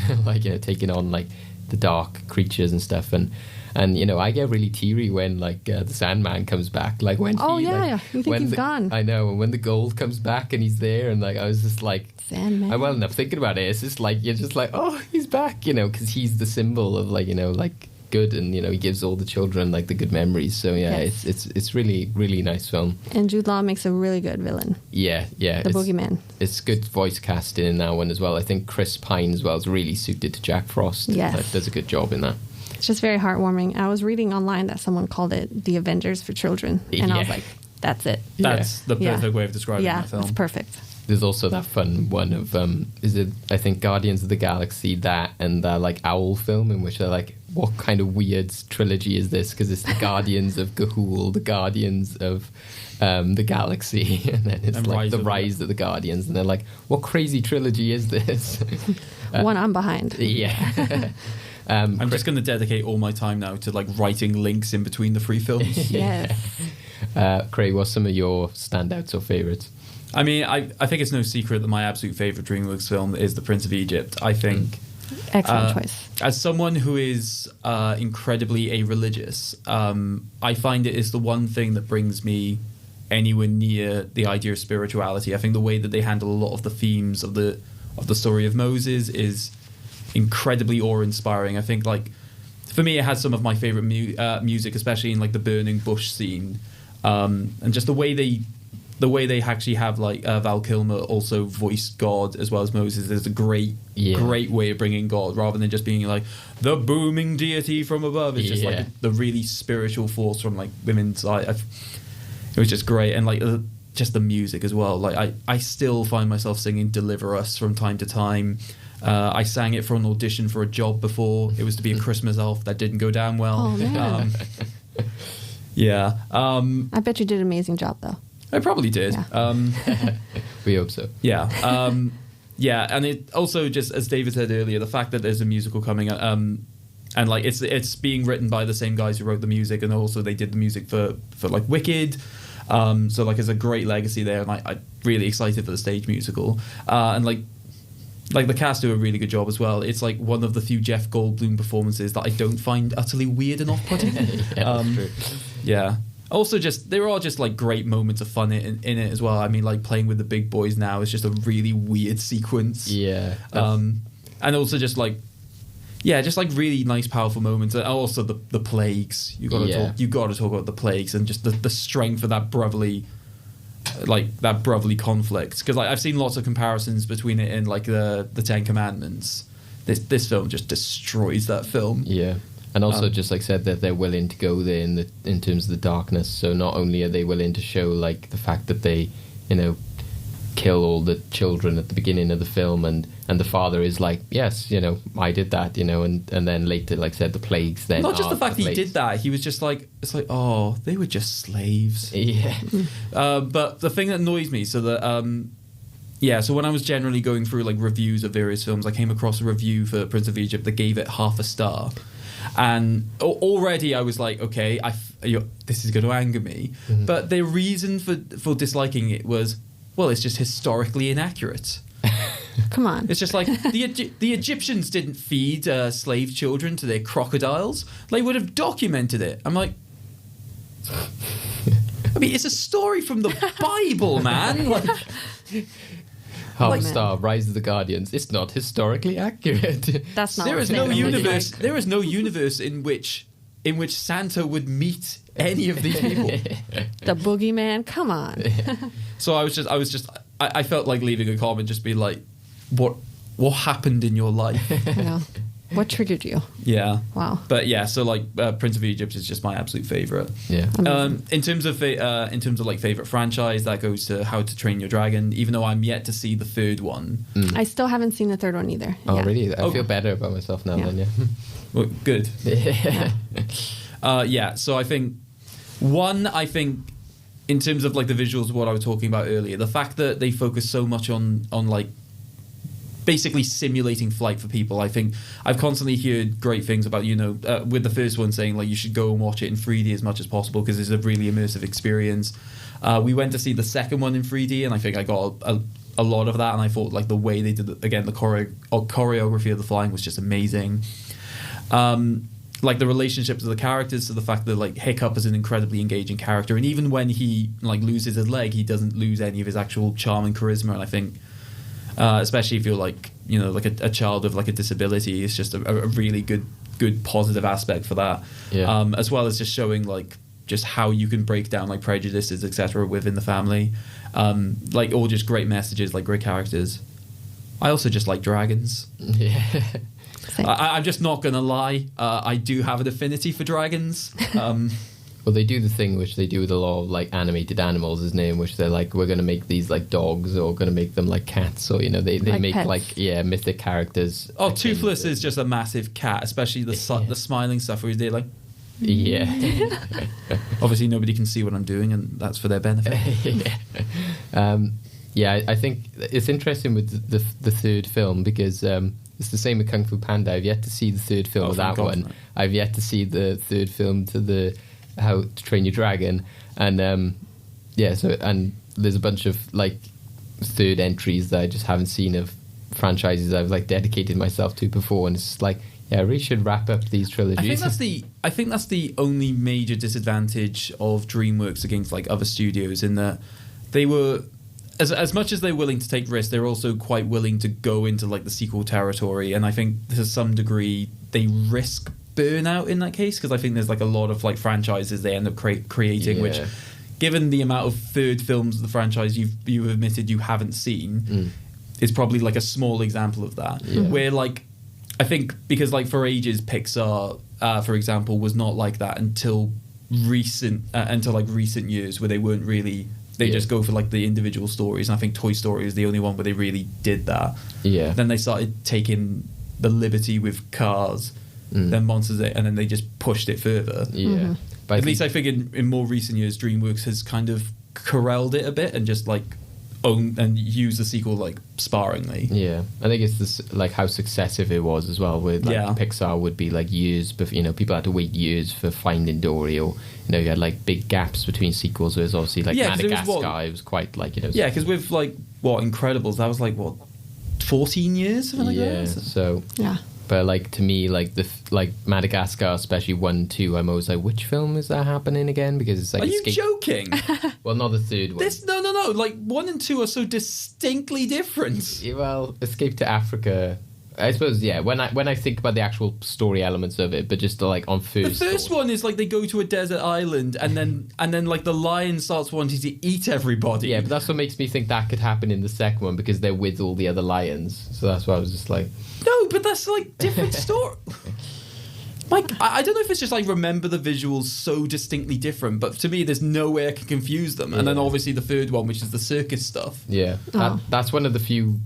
taking on like the dark creatures and stuff, and I get really teary when like the Sandman comes back, like when you think he's gone. I know, and when the gold comes back and he's there, and like I was just like, Sandman. I well enough thinking about it, it's just like you're just like, oh, he's back, because he's the symbol of like like good, and he gives all the children like the good memories. So it's really, really nice film. And Jude Law makes a really good villain. The boogeyman. It's good voice casting in that one as well. I think Chris Pine as well is really suited to Jack Frost. Yes, does a good job in that. It's just very heartwarming. I was reading online that someone called it the Avengers for children, and I was like, that's it. That's the perfect way of describing that film. Yeah, it's perfect. There's also that fun one of I think Guardians of the Galaxy, that and the like owl film, in which they're like, what kind of weird trilogy is this? Because it's the Guardians of Ga'Hoole, the Guardians of the Galaxy, and then it's like the Rise of the Guardians, and they're like, what crazy trilogy is this? One I'm behind. Yeah. I'm just going to dedicate all my time now to like writing links in between the three films. Yes. Craig, what's some of your standouts or favourites? I mean, I think it's no secret that my absolute favourite DreamWorks film is The Prince of Egypt. I think... Excellent choice. As someone who is incredibly a-religious, I find it is the one thing that brings me anywhere near the idea of spirituality. I think the way that they handle a lot of the themes of the story of Moses is incredibly awe-inspiring. I think, like, for me, it has some of my favourite music, especially in like the burning bush scene, and just the way they the way they actually have like Val Kilmer also voice God as well as Moses is a great way of bringing God rather than just being like the booming deity from above. It's just like the really spiritual force from like women's side. It was just great, and like just the music as well. Like I still find myself singing "Deliver Us" from time to time. I sang it for an audition for a job before. It was to be a Christmas elf. That didn't go down well. Oh man. I bet you did an amazing job though. I probably did. Yeah. We hope so. Yeah. And it also, just as David said earlier, the fact that there's a musical coming out, and like it's being written by the same guys who wrote the music, and also they did the music for like Wicked. So like it's a great legacy there, and I'm really excited for the stage musical. And like the cast do a really good job as well. It's like one of the few Jeff Goldblum performances that I don't find utterly weird and off-putting. That's true. Yeah. Also, there are just like great moments of fun in it as well. I mean, like playing with the big boys now is just a really weird sequence. Yeah. And also just like really nice, powerful moments. And also the plagues. You got to talk about the plagues and just the strength of that brotherly conflict. Because like I've seen lots of comparisons between it and like the Ten Commandments. This film just destroys that film. Yeah. And also, just like said, that they're willing to go there in terms of the darkness. So not only are they willing to show like the fact that they, kill all the children at the beginning of the film, and the father is like, yes, I did that, and then later, like said, the plagues. Then not just the fact that he did that, he was just like, it's like, oh, they were just slaves. Yeah. But the thing that annoys me, so that so when I was generally going through like reviews of various films, I came across a review for Prince of Egypt that gave it 0.5 star. And already I was like, okay, this is going to anger me. Mm-hmm. But their reason for disliking it was, well, it's just historically inaccurate. Come on. It's just like the Egyptians didn't feed slave children to their crocodiles. They would have documented it. I'm like, I mean, it's a story from the Bible, man. Like, Half Star, Rise of the Guardians. It's not historically accurate. That's not. There is no universe. There is no universe in which Santa would meet any of these people. The boogeyman. Come on. So I felt like leaving a comment, just be like, what happened in your life? I know. What triggered you? Yeah. Wow. But yeah, so like Prince of Egypt is just my absolute favorite. Yeah. In terms of like favorite franchise, that goes to How to Train Your Dragon. Even though I'm yet to see the third one. I still haven't seen the third one either. Oh really? I feel better about myself now. Then Well, good. Yeah. So I think in terms of like the visuals of what I was talking about earlier, the fact that they focus so much on like basically simulating flight for people. I think I've constantly heard great things about, with the first one saying like you should go and watch it in 3D as much as possible because it's a really immersive experience. We went to see the second one in 3D, and I think I got a lot of that, and I thought like the way they did the choreography of the flying was just amazing. Like the relationships of the characters, so the fact that like Hiccup is an incredibly engaging character, and even when he like loses his leg, he doesn't lose any of his actual charm and charisma. And I think especially if you're like like a child of like a disability, it's just a really good positive aspect for that. As well as just showing like just how you can break down like prejudices, etc. within the family, like all just great messages, like great characters. I also just like dragons. I'm just not gonna lie, I do have an affinity for dragons. Well, they do the thing which they do with a lot of like animated animals, isn't it? In which they're like, we're going to make these like dogs, or going to make them like cats, or they like make pets. Like mythic characters. Oh, Toothless is just a massive cat, especially the smiling stuff where they're like. Yeah. Obviously, nobody can see what I'm doing, and that's for their benefit. I think it's interesting with the third film because it's the same with Kung Fu Panda. I've yet to see the third film of that one. Right. I've yet to see the third film to the How to Train Your Dragon, and and there's a bunch of like third entries that I just haven't seen of franchises I've like dedicated myself to before, and it's like, I really should wrap up these trilogies. I think that's the only major disadvantage of DreamWorks against like other studios, in that they were, as much as they're willing to take risks, they're also quite willing to go into like the sequel territory, and I think to some degree they risk burnout in that case, because I think there's like a lot of like franchises they end up creating which given the amount of third films of the franchise you've admitted you haven't seen, is probably like a small example of that. Where like, I think because like for ages Pixar, for example, was not like that until recent years, where they weren't really. They just go for like the individual stories, and I think Toy Story is the only one where they really did that. Yeah. Then they started taking the liberty with Cars, then Monsters, and then they just pushed it further. Yeah. But at least I think in more recent years, DreamWorks has kind of corralled it a bit and just like own and use the sequel like sparingly. Yeah, I think it's this like how successive it was as well. With like Pixar would be like years, but people had to wait years for Finding Dory, or you had like big gaps between sequels. There's obviously like Madagascar. It was quite like Yeah, because with like Incredibles, that was like 14 years. Something like that. So But like to me, like like Madagascar, especially 1, 2, I'm always like, which film is that happening again? Because it's like, are you joking? Well, not the third one. No. Like 1 and 2 are so distinctly different. Well, Escape to Africa, I suppose. Yeah, when I think about the actual story elements of it, but just like on first. The first one is like they go to a desert island, and then like the lion starts wanting to eat everybody. Yeah, but that's what makes me think that could happen in the second one, because they're with all the other lions. So that's why I was just like. No, but that's like different story. Like, I don't know if it's just like remember the visuals so distinctly different, but to me, there's no way I can confuse them. And then obviously the third one, which is the circus stuff. Yeah, that's one of the few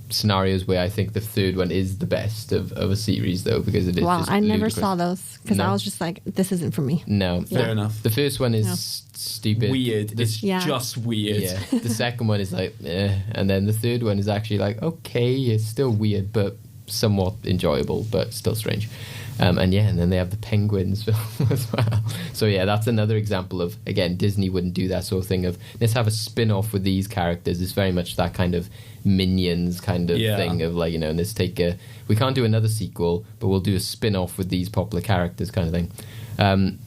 scenarios where I think the third one is the best of a series, though, because it is. Wow, I never saw those because I was just like, this isn't for me. No, fair enough. The first one is stupid, weird. It's just weird. Yeah. The second one is like, and then the third one is actually like, okay, it's still weird, but somewhat enjoyable, but still strange. And then they have the Penguins film as well. So yeah, that's another example of, again, Disney wouldn't do that sort of thing of, let's have a spin-off with these characters. It's very much that kind of Minions kind of thing of like, and let's take we can't do another sequel, but we'll do a spin-off with these popular characters kind of thing.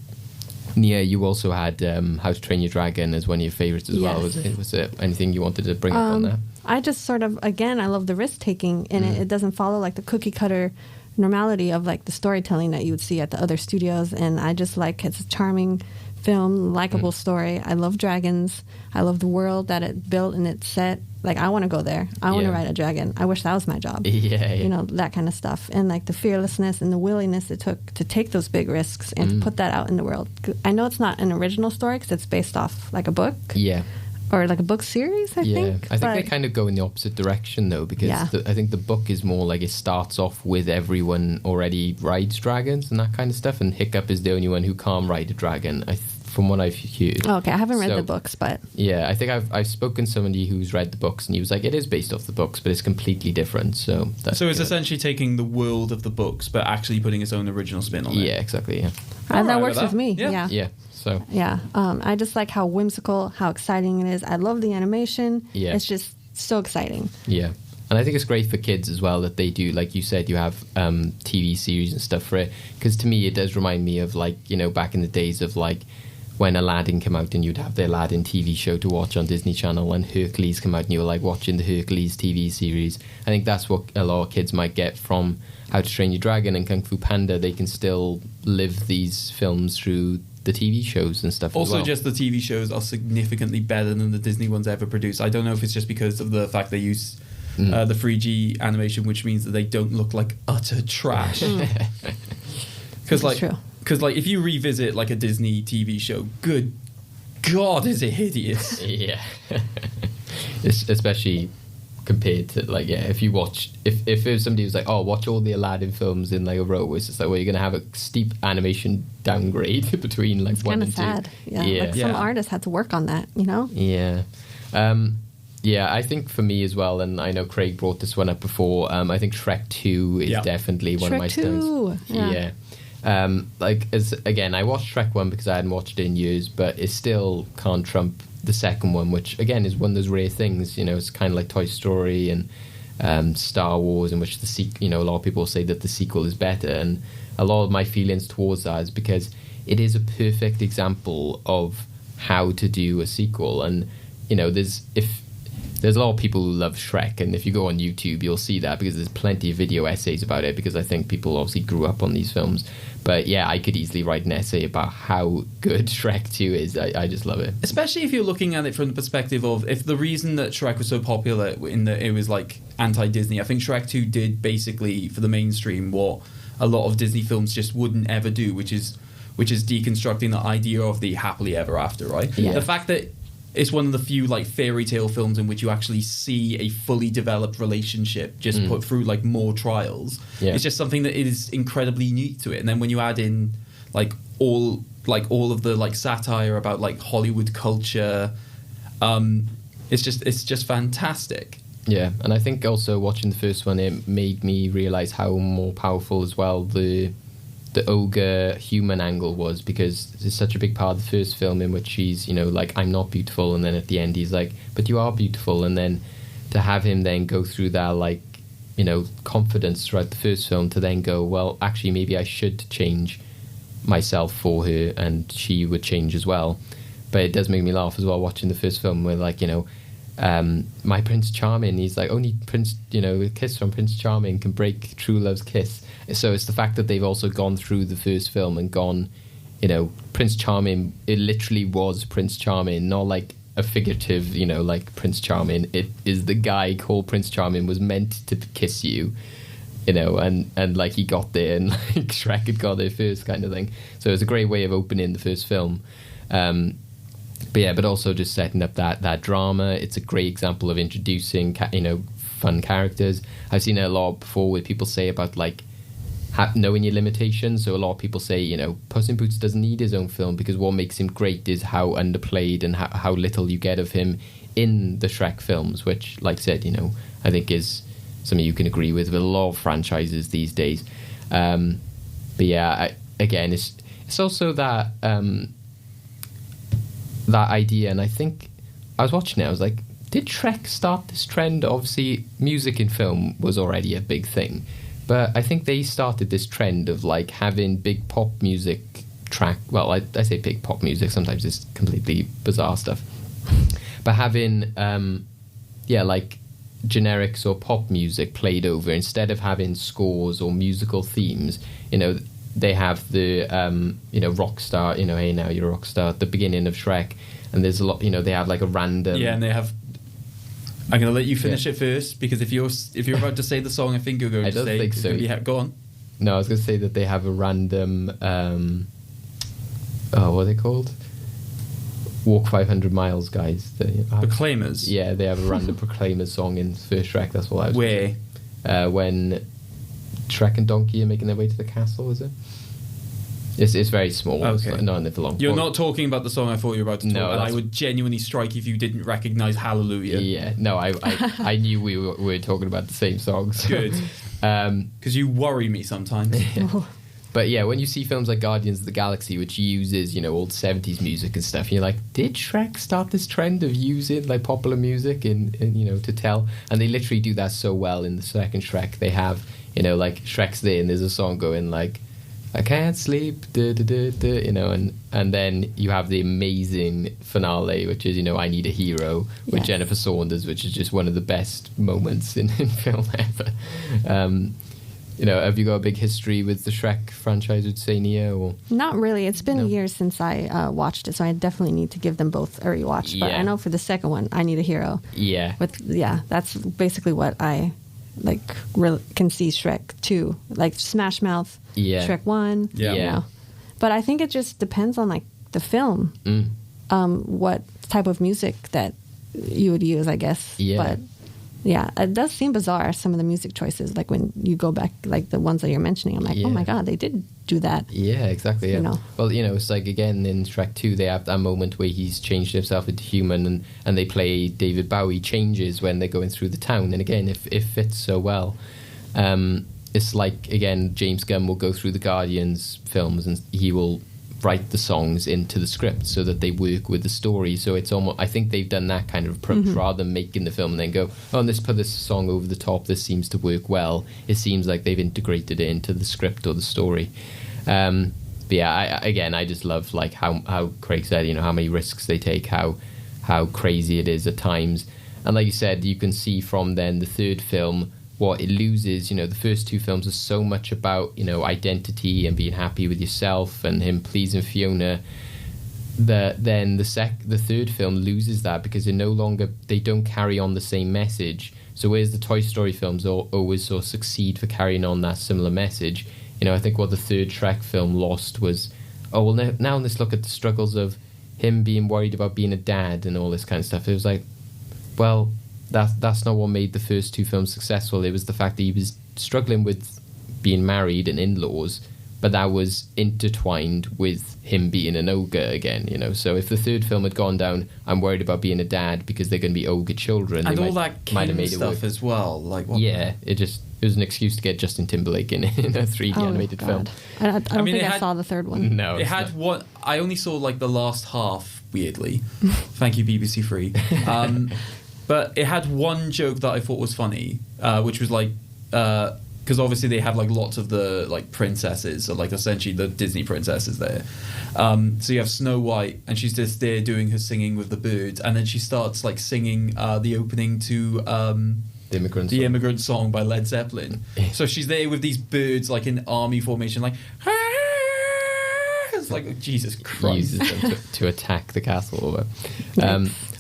Nia, you also had How to Train Your Dragon as one of your favourites as well. Was it anything you wanted to bring up on that? I just sort of, again, I love the risk-taking, and it doesn't follow like the cookie-cutter normality of like the storytelling that you would see at the other studios. And I just like, it's a charming film, likable story. I love dragons. I love the world that it built and it's set. Like, I want to go there. I want to ride a dragon. I wish that was my job. That kind of stuff. And like the fearlessness and the willingness it took to take those big risks and to put that out in the world. I know it's not an original story because it's based off like a book. Yeah. Or like a book series, I think. I think they kind of go in the opposite direction, though, because I think the book is more like it starts off with everyone already rides dragons and that kind of stuff, and Hiccup is the only one who can't ride a dragon, from what I've heard. Okay, I haven't read the books, but... Yeah, I think I've spoken to somebody who's read the books, and he was like, it is based off the books, but it's completely different. So it's essentially taking the world of the books, but actually putting its own original spin on it. Yeah, exactly, yeah. That works with me, yeah. So. Yeah, I just like how whimsical, how exciting it is. I love the animation. Yeah. It's just so exciting. Yeah. And I think it's great for kids as well that they do, like you said, you have TV series and stuff for it. Because to me, it does remind me of like, back in the days of like when Aladdin came out and you'd have the Aladdin TV show to watch on Disney Channel, and Hercules came out and you were like watching the Hercules TV series. I think that's what a lot of kids might get from How to Train Your Dragon and Kung Fu Panda. They can still live these films through the TV shows and stuff also as well. Just the TV shows are significantly better than the Disney ones ever produced. I don't know if it's just because of the fact they use the 3G animation, which means that they don't look like utter trash. Because if you revisit like a Disney TV show, good God, is it hideous? Yeah. Especially compared to like, if you watch, if it was somebody who's like, oh, watch all the Aladdin films in like a row, it's just like, well, you're going to have a steep animation downgrade between like 1 and 2. It's kind of sad. Yeah. Like some artists had to work on that, Yeah. I think for me as well, and I know Craig brought this one up before, I think Shrek 2 is definitely one of my stones. Yeah. I watched Shrek 1 because I hadn't watched it in years, but it still can't trump the second one, which again is one of those rare things. It's kind of like Toy Story and Star Wars, in which a lot of people say that the sequel is better, and a lot of my feelings towards that is because it is a perfect example of how to do a sequel. And there's there's a lot of people who love Shrek, and if you go on YouTube, you'll see that because there's plenty of video essays about it, because I think people obviously grew up on these films. But yeah, I could easily write an essay about how good Shrek 2 is. I just love it. Especially if you're looking at it from the perspective of, if the reason that Shrek was so popular in that it was like anti-Disney, I think Shrek 2 did basically for the mainstream what a lot of Disney films just wouldn't ever do, which is deconstructing the idea of the happily ever after, right? Yeah. The fact that it's one of the few like fairy tale films in which you actually see a fully developed relationship just put through like more trials. Yeah. It's just something that is incredibly unique to it. And then when you add in like all of the like satire about like Hollywood culture, it's just fantastic. Yeah, and I think also watching the first one, it made me realise how more powerful as well the ogre human angle was, because it's such a big part of the first film in which he's, like, I'm not beautiful, and then at the end he's like, but you are beautiful, and then to have him then go through that, like, confidence throughout the first film to then go, well, actually maybe I should change myself for her and she would change as well. But it does make me laugh as well watching the first film where, like, my Prince Charming, he's like, only Prince, a kiss from Prince Charming can break true love's kiss. So it's the fact that they've also gone through the first film and gone, Prince Charming, it literally was Prince Charming, not like a figurative, like Prince Charming. It is the guy called Prince Charming was meant to kiss you, and like he got there, and like Shrek had got there first kind of thing. So it's a great way of opening the first film. But also just setting up that drama. It's a great example of introducing, fun characters. I've seen it a lot before where people say about like knowing your limitations. So a lot of people say, Puss in Boots doesn't need his own film because what makes him great is how underplayed and how little you get of him in the Shrek films, which, like I said, I think is something you can agree with a lot of franchises these days. But yeah, again, it's also that that idea, and I think I was watching it, I was like, did Shrek start this trend? Obviously music in film was already a big thing, but I think they started this trend of like having big pop music track, well, I say big pop music, sometimes it's completely bizarre stuff, but having like generics or pop music played over instead of having scores or musical themes. They have the rock star, hey now you're a rock star at the beginning of Shrek, and there's a lot, they have like a random, and they have, I'm going to let you finish it first, because if you're about to say the song I think you're going to say, I don't think so. Go on. No, I was going to say that they have a random what are they called? Walk 500 miles guys. Proclaimers. Yeah, they have a random Proclaimers song in first Shrek. That's what I was Where? When Shrek and Donkey are making their way to the castle, is it? It's very small. Okay. It's not in it for long. You're not talking about the song I thought you were about to talk about. I would genuinely strike if you didn't recognise Hallelujah. Yeah, no, I knew we were talking about the same songs. Good. Because you worry me sometimes. Yeah. But yeah, when you see films like Guardians of the Galaxy, which uses, old 70s music and stuff, you're like, did Shrek start this trend of using like popular music in to tell? And they literally do that so well in the second Shrek. They have, like Shrek's there and there's a song going like, I can't sleep, and then you have the amazing finale, which is, I Need a Hero with Jennifer Saunders, which is just one of the best moments in film ever. Have you got a big history with the Shrek franchise, would say, Nia? Or? Not really. It's been years since I watched it, so I definitely need to give them both a rewatch. But I know for the second one, I Need a Hero. Yeah. That's basically what I can see Shrek 2, like Smash Mouth, Shrek 1. Yeah. But I think it just depends on like the film, what type of music that you would use, I guess. Yeah. But yeah, it does seem bizarre, some of the music choices, like when you go back, like the ones that you're mentioning, I'm like, oh my God, they did do that. Yeah, exactly. Yeah. Well, it's like, again, in Shrek 2, they have that moment where he's changed himself into human, and they play David Bowie Changes when they're going through the town. And again, it fits so well. It's like, again, James Gunn will go through the Guardians films and he will write the songs into the script so that they work with the story. So it's almost, I think they've done that kind of approach rather than making the film and then go, oh, let's put this song over the top, this seems to work well. It seems like they've integrated it into the script or the story. But yeah, I just love like how Craig said, how many risks they take, how crazy it is at times. And like you said, you can see from then the third film what it loses. You know, the first two films are so much about, you know, identity and being happy with yourself and him pleasing Fiona. Then the third film loses that because they don't carry on the same message. So whereas the Toy Story films always sort of succeed for carrying on that similar message, you know, I think what the third Shrek film lost was, now let's look at the struggles of him being worried about being a dad and all this kind of stuff. It was like, well, that's not what made the first two films successful. It was the fact that he was struggling with being married and in-laws, but that was intertwined with him being an ogre again, you know. So if the third film had gone down, I'm worried about being a dad because they're going to be ogre children, and all that King stuff as well. Like, it was an excuse to get Justin Timberlake in a 3D animated film. I don't think I saw the third one. No, it had what I only saw like the last half. Weirdly, thank you BBC Three. But it had one joke that I thought was funny, which was like. Because obviously they have like lots of the like princesses, or like essentially the Disney princesses there. So you have Snow White, and she's just there doing her singing with the birds, and then she starts like singing the opening to the Immigrant Song by Led Zeppelin. So she's there with these birds like in army formation, like it's like Jesus Christ. Uses them to attack the castle.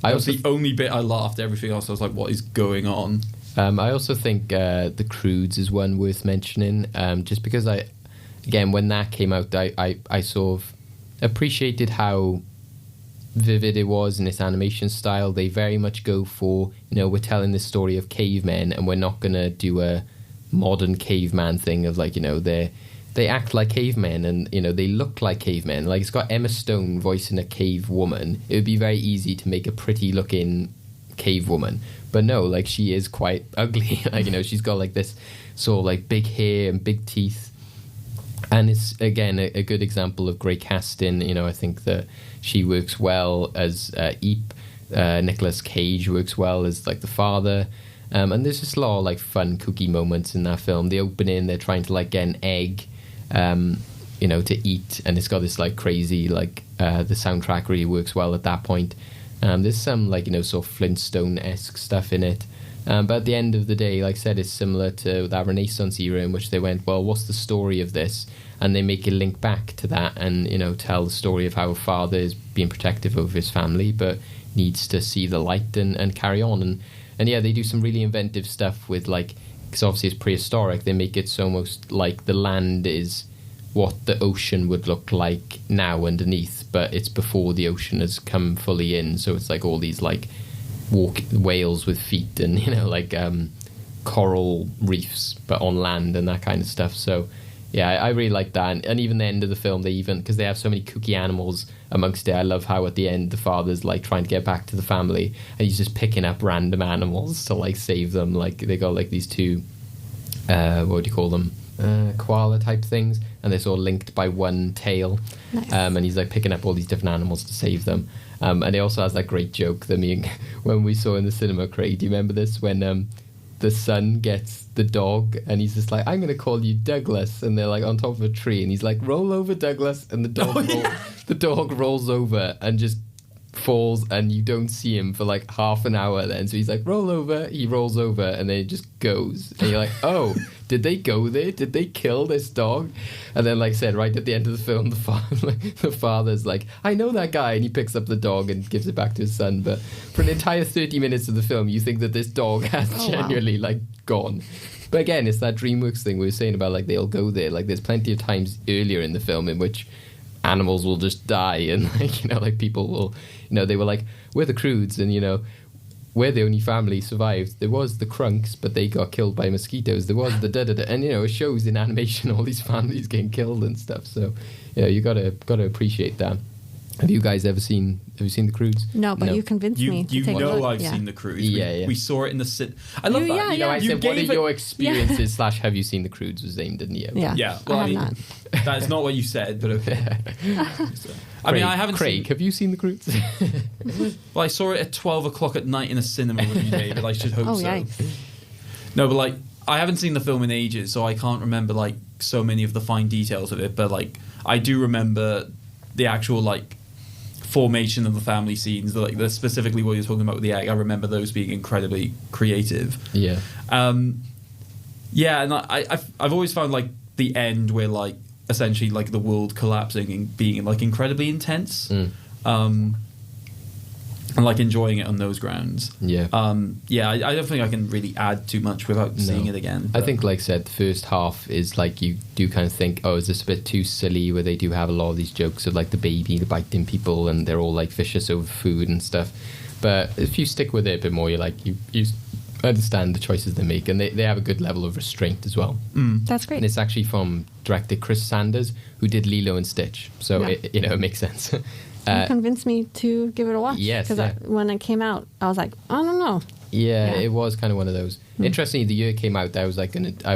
I was the only bit I laughed. Everything else I was like, what is going on? I also think The Croods is one worth mentioning, just because when that came out, I sort of appreciated how vivid it was in its animation style. They very much go for, you know, we're telling this story of cavemen and we're not going to do a modern caveman thing of like, you know, they act like cavemen and, you know, they look like cavemen. Like, it's got Emma Stone voicing a cave woman. It would be very easy to make a pretty looking cave woman. But no, like, she is quite ugly. Like, you know, she's got like this sort of like big hair and big teeth. And it's, again, a good example of great casting. You know, I think that she works well as Eep. Nicolas Cage works well as like the father. And there's just a lot of like fun, kooky moments in that film. The opening, they're trying to like get an egg, you know, to eat. And it's got this like crazy, like the soundtrack really works well at that point. There's some like, you know, sort of Flintstone-esque stuff in it. But at the end of the day, like I said, it's similar to that Renaissance era in which they went, well, what's the story of this? And they make a link back to that and, you know, tell the story of how a father is being protective of his family but needs to see the light and carry on. And yeah, they do some really inventive stuff with, like, because obviously it's prehistoric, they make it so almost like the land is what the ocean would look like now underneath, but it's before the ocean has come fully in. So it's like all these like whales with feet and, you know, like coral reefs, but on land and that kind of stuff. So yeah, I really like that. And even the end of the film, because they have so many kooky animals amongst it, I love how at the end the father's like trying to get back to the family and he's just picking up random animals to like save them. Like they got like these two, what do you call them? Koala type things, and they're sort of linked by one tail. Nice. And he's like picking up all these different animals to save them. And he also has that great joke that when we saw in the cinema, Craig, do you remember this? When the son gets the dog and he's just like, I'm going to call you Douglas, and they're like on top of a tree and he's like, roll over, Douglas, and the dog rolls over and just falls and you don't see him for like half an hour then. So he's like, roll over, he rolls over and then it just goes. And you're like, oh, did they go there? Did they kill this dog? And then, like I said, right at the end of the film, the father's like, I know that guy, and he picks up the dog and gives it back to his son. But for an entire 30 minutes of the film, you think that this dog has genuinely like gone. But again, it's that DreamWorks thing we were saying about like they'll go there. Like there's plenty of times earlier in the film in which animals will just die and like, you know, like people will, you know, they were like, we're the Croods and, you know, we're the only family survived. There was the Crunks, but they got killed by mosquitoes. There was the da-da-da. And, you know, it shows in animation all these families getting killed and stuff. So, you know, you gotta appreciate that. Have you guys ever seen The Croods? No, but you convinced me to take a look. I've seen The Croods. Yeah. We saw it in the I love that. You know, I said, what are your experiences / have you seen The Croods was aimed at Nia? Yeah. Well, I have not. That's not what you said, but okay. I mean, I haven't Craig, have you seen The Croods? Well, I saw it at 12 o'clock at night in a cinema with you, David. I should hope so. Yikes. No, but like, I haven't seen the film in ages, so I can't remember like so many of the fine details of it. But like, I do remember the actual like formation of the family scenes, like the specifically what you're talking about with the egg. I remember those being incredibly creative. Yeah. Yeah, and I've always found like the end where like essentially like the world collapsing and being like incredibly intense. And like enjoying it on those grounds. Yeah. I don't think I can really add too much without seeing it again. I think, like I said, the first half is like you do kind of think, oh, is this a bit too silly? Where they do have a lot of these jokes of like the baby, the biting people, and they're all like vicious over food and stuff. But if you stick with it a bit more, you're like you understand the choices they make, and they have a good level of restraint as well. That's great. And it's actually from director Chris Sanders, who did Lilo and Stitch, so it makes sense. You convinced me to give it a watch. Yes, because when it came out, I was like, I don't know. Yeah, it was kind of one of those. Interestingly, the year it came out, I was like, I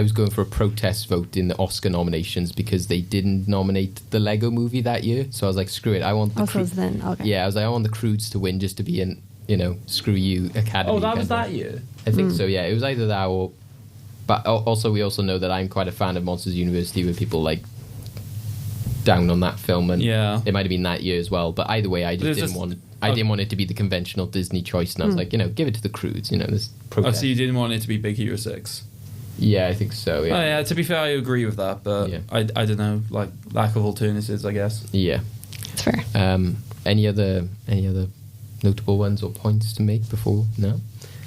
was going for a protest vote in the Oscar nominations because they didn't nominate the Lego Movie that year. So I was like, screw it. I want the then. Okay. Yeah, I was like, I want the Croods to win just to be in, screw you Academy. Oh, that was that year? I think so, yeah. It was either that or... But also, we also know that I'm quite a fan of Monsters University, where people like down on that film, and it might have been that year as well. But either way, I just didn't want it to be the conventional Disney choice, and I was like, give it to the Croods. This protest. Oh, so you didn't want it to be Big Hero 6? Yeah, I think so. Yeah. Oh, yeah. To be fair, I agree with that, but I don't know, like lack of alternatives, I guess. Yeah, that's fair. Any other notable ones or points to make before? No.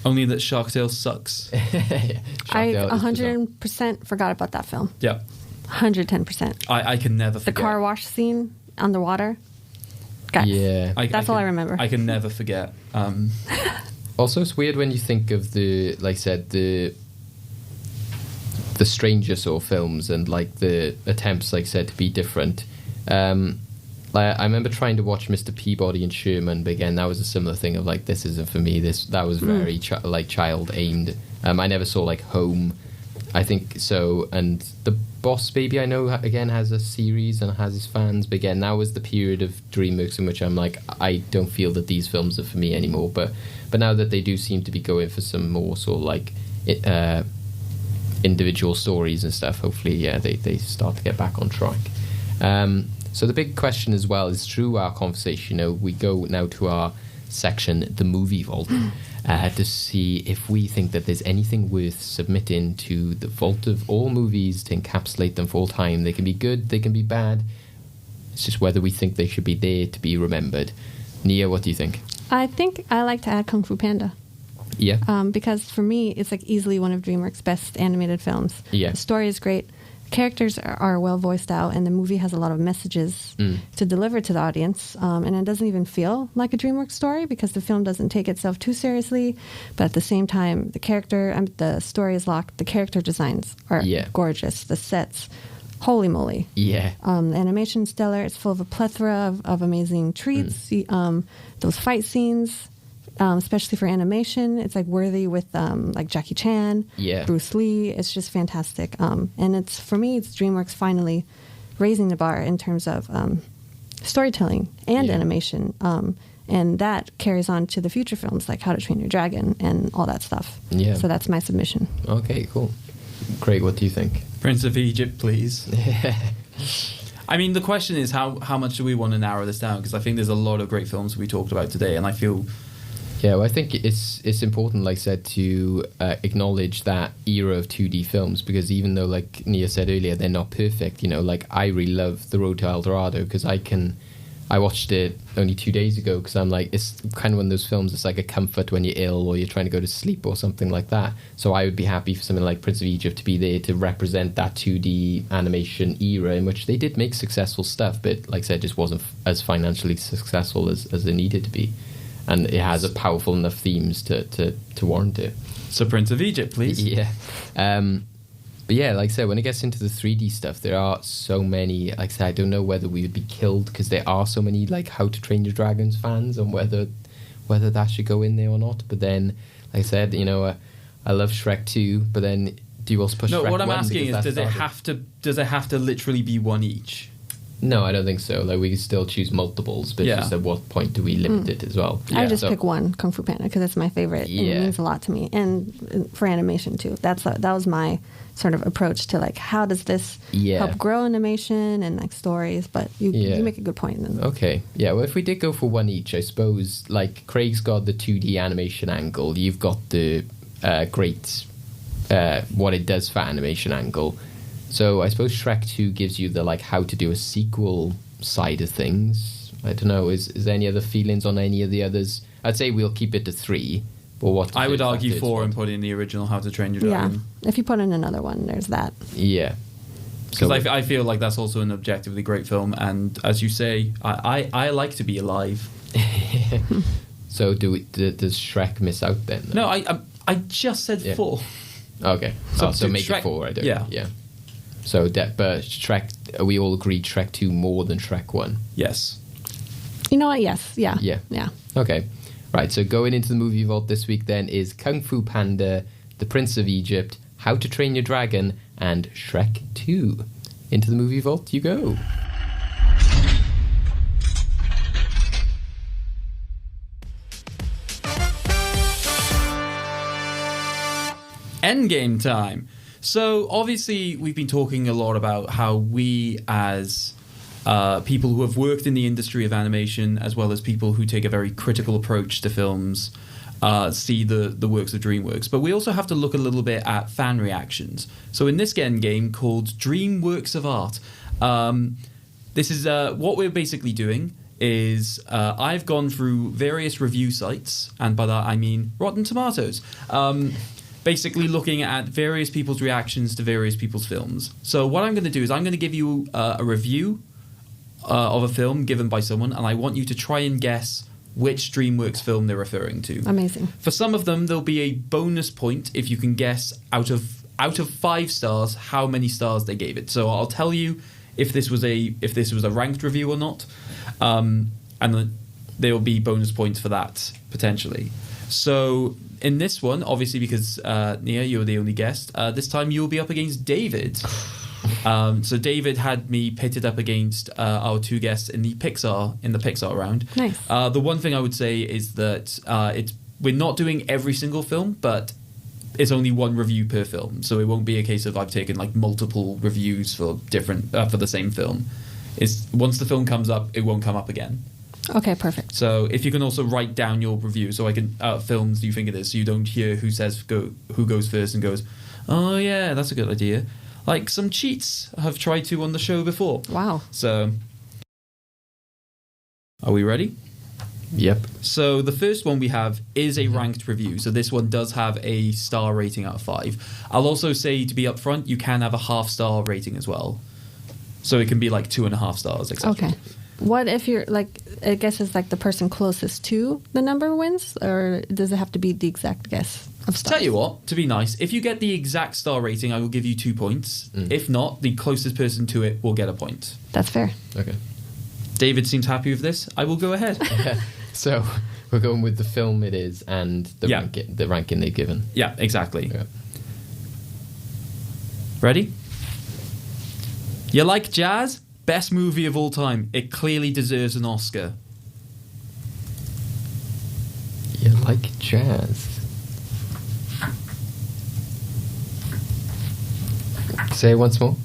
Only that Shark Tale sucks. I 100% forgot about that film. Yeah. 110%. I can never forget. The car wash scene underwater. Guys, yeah. That's all I remember. I can never forget. Also, it's weird when you think of the Stranger sort of films and like the attempts, like I said, to be different. I remember trying to watch Mr. Peabody and Sherman, but again, that was a similar thing of like, this isn't for me. That was very child aimed. I never saw like Home, I think so, and The Boss Baby I know again has a series and has its fans, but again, that was the period of Dreamworks in which I'm like, I don't feel that these films are for me anymore. But now that they do seem to be going for some more sort of like individual stories and stuff, hopefully, they start to get back on track. So the big question as well is, through our conversation, we go now to our section, the Movie Vault, to see if we think that there's anything worth submitting to the vault of all movies to encapsulate them for all time. They can be good, they can be bad. It's just whether we think they should be there to be remembered. Nia, what do you think? I think I like to add Kung Fu Panda. Yeah. Because for me, it's like easily one of DreamWorks' best animated films. Yeah. The story is great. Characters are well voiced out, and the movie has a lot of messages to deliver to the audience. And it doesn't even feel like a DreamWorks story because the film doesn't take itself too seriously. But at the same time, the story is locked. The character designs are gorgeous. The sets, holy moly. Yeah. The animation's stellar. It's full of a plethora of amazing treats. Those fight scenes. Especially for animation, it's like worthy with like Jackie Chan, Bruce Lee. It's just fantastic. And it's DreamWorks finally raising the bar in terms of storytelling and animation. And that carries on to the future films like How to Train Your Dragon and all that stuff. Yeah. So that's my submission. Okay, cool. Craig, what do you think? Prince of Egypt, please. I mean, the question is how much do we want to narrow this down? Because I think there's a lot of great films we talked about today, and I feel... Yeah, well, I think it's important, like I said, to acknowledge that era of 2D films, because even though, like Nia said earlier, they're not perfect, like I really love The Road to El Dorado because I watched it only 2 days ago because I'm like, it's kind of one of those films, it's like a comfort when you're ill or you're trying to go to sleep or something like that. So I would be happy for something like Prince of Egypt to be there to represent that 2D animation era in which they did make successful stuff, but like I said, just wasn't as financially successful as they needed to be. And it has a powerful enough themes to warrant it. So Prince of Egypt, please. Yeah. But yeah, like I said, when it gets into the 3D stuff, there are so many, like I said, I don't know whether we would be killed because there are so many like How to Train Your Dragons fans and whether that should go in there or not. But then, like I said, I love Shrek 2, but then do you also push Shrek 1? No, what I'm asking is, does it have to literally be one each? No, I don't think so. Like, we can still choose multiples, but just at what point do we limit it as well? I just pick one, Kung Fu Panda, because it's my favorite. And it means a lot to me, and for animation too. That was my sort of approach to like, how does this help grow animation and like stories? But you make a good point. Okay, well, if we did go for one each, I suppose like Craig's got the 2D animation angle. You've got the great what it does for animation angle. So I suppose Shrek 2 gives you the like how to do a sequel side of things. I don't know. Is there any other feelings on any of the others? I'd say we'll keep it to 3. But what I would argue 4 and put in the original How to Train Your Dragon. Yeah, if you put in another one, there's that. Yeah. Because I feel like that's also an objectively great film, and as you say, I like to be alive. So does Shrek miss out then? No, I just said 4. Okay. So make Shrek, it 4. I don't. Yeah. So but Shrek, we all agreed Shrek 2 more than Shrek 1. Yes. You know what? Yes. Yeah. Okay. Right. So going into the movie vault this week then is Kung Fu Panda, The Prince of Egypt, How to Train Your Dragon, and Shrek 2. Into the movie vault you go. Endgame time. So obviously we've been talking a lot about how we as people who have worked in the industry of animation, as well as people who take a very critical approach to films, see the works of Dreamworks. But we also have to look a little bit at fan reactions. So in this game called Dreamworks of Art, this is what we're basically doing is I've gone through various review sites, and by that I mean Rotten Tomatoes, basically looking at various people's reactions to various people's films. So what I'm going to do is I'm going to give you a review of a film given by someone, and I want you to try and guess which DreamWorks film they're referring to. Amazing. For some of them, there'll be a bonus point if you can guess out of 5 stars how many stars they gave it. So I'll tell you if this was a ranked review or not, and there will be bonus points for that potentially. So in this one, obviously because Nia, you're the only guest, this time you'll be up against David. So David had me pitted up against our 2 guests in the Pixar round. Nice. The one thing I would say is that we're not doing every single film, but it's only 1 review per film. So it won't be a case of I've taken like multiple reviews for the same film. It's once the film comes up, it won't come up again. Okay, perfect. So if you can also write down your review, so I can films do you think it is, so you don't hear who goes first and goes, oh yeah, that's a good idea. Like some cheats have tried to on the show before. Wow. So, are we ready? Yep. So the first one we have is a ranked review. So this one does have a star rating out of 5. I'll also say, to be upfront, you can have a half-star rating as well. So it can be like 2.5 stars, etc. Okay. What if you're like, I guess it's like the person closest to the number wins, or does it have to be the exact guess of stars? Tell you what, to be nice, if you get the exact star rating, I will give you 2 points. If not, the closest person to it will get a point. That's fair. Okay. David seems happy with this. I will go ahead. So we're going with the film it is and the ranking they've given. Yeah, exactly. Okay. Ready? You like jazz? Best movie of all time. It clearly deserves an Oscar. You like jazz? Say it once more.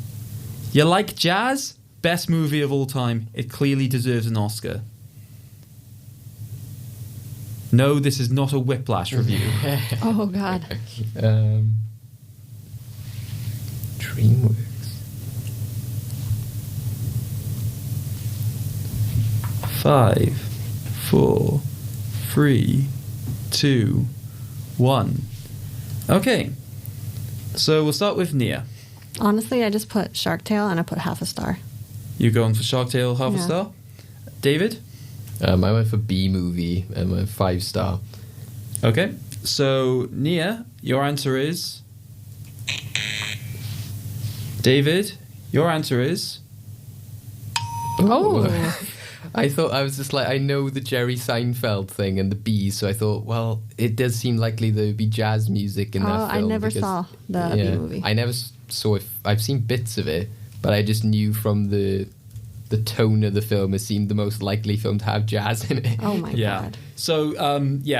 You like jazz? Best movie of all time. It clearly deserves an Oscar. No, this is not a Whiplash review. Oh, God. Dreamworks. Five, 4, 3, 2, 1. Okay. So we'll start with Nia. Honestly, I just put Shark Tale and I put half a star. You going for Shark Tale, half a star? David? I went for B movie and went 5 star. Okay. So, Nia, your answer is... David, your answer is... Oh. I thought, I was just like, I know the Jerry Seinfeld thing and the bees, so I thought, well, it does seem likely there would be jazz music in that film. I never saw the B movie. I never saw it. I've seen bits of it, but I just knew from the the tone of the film has seemed the most likely film to have jazz in it. Oh my god. So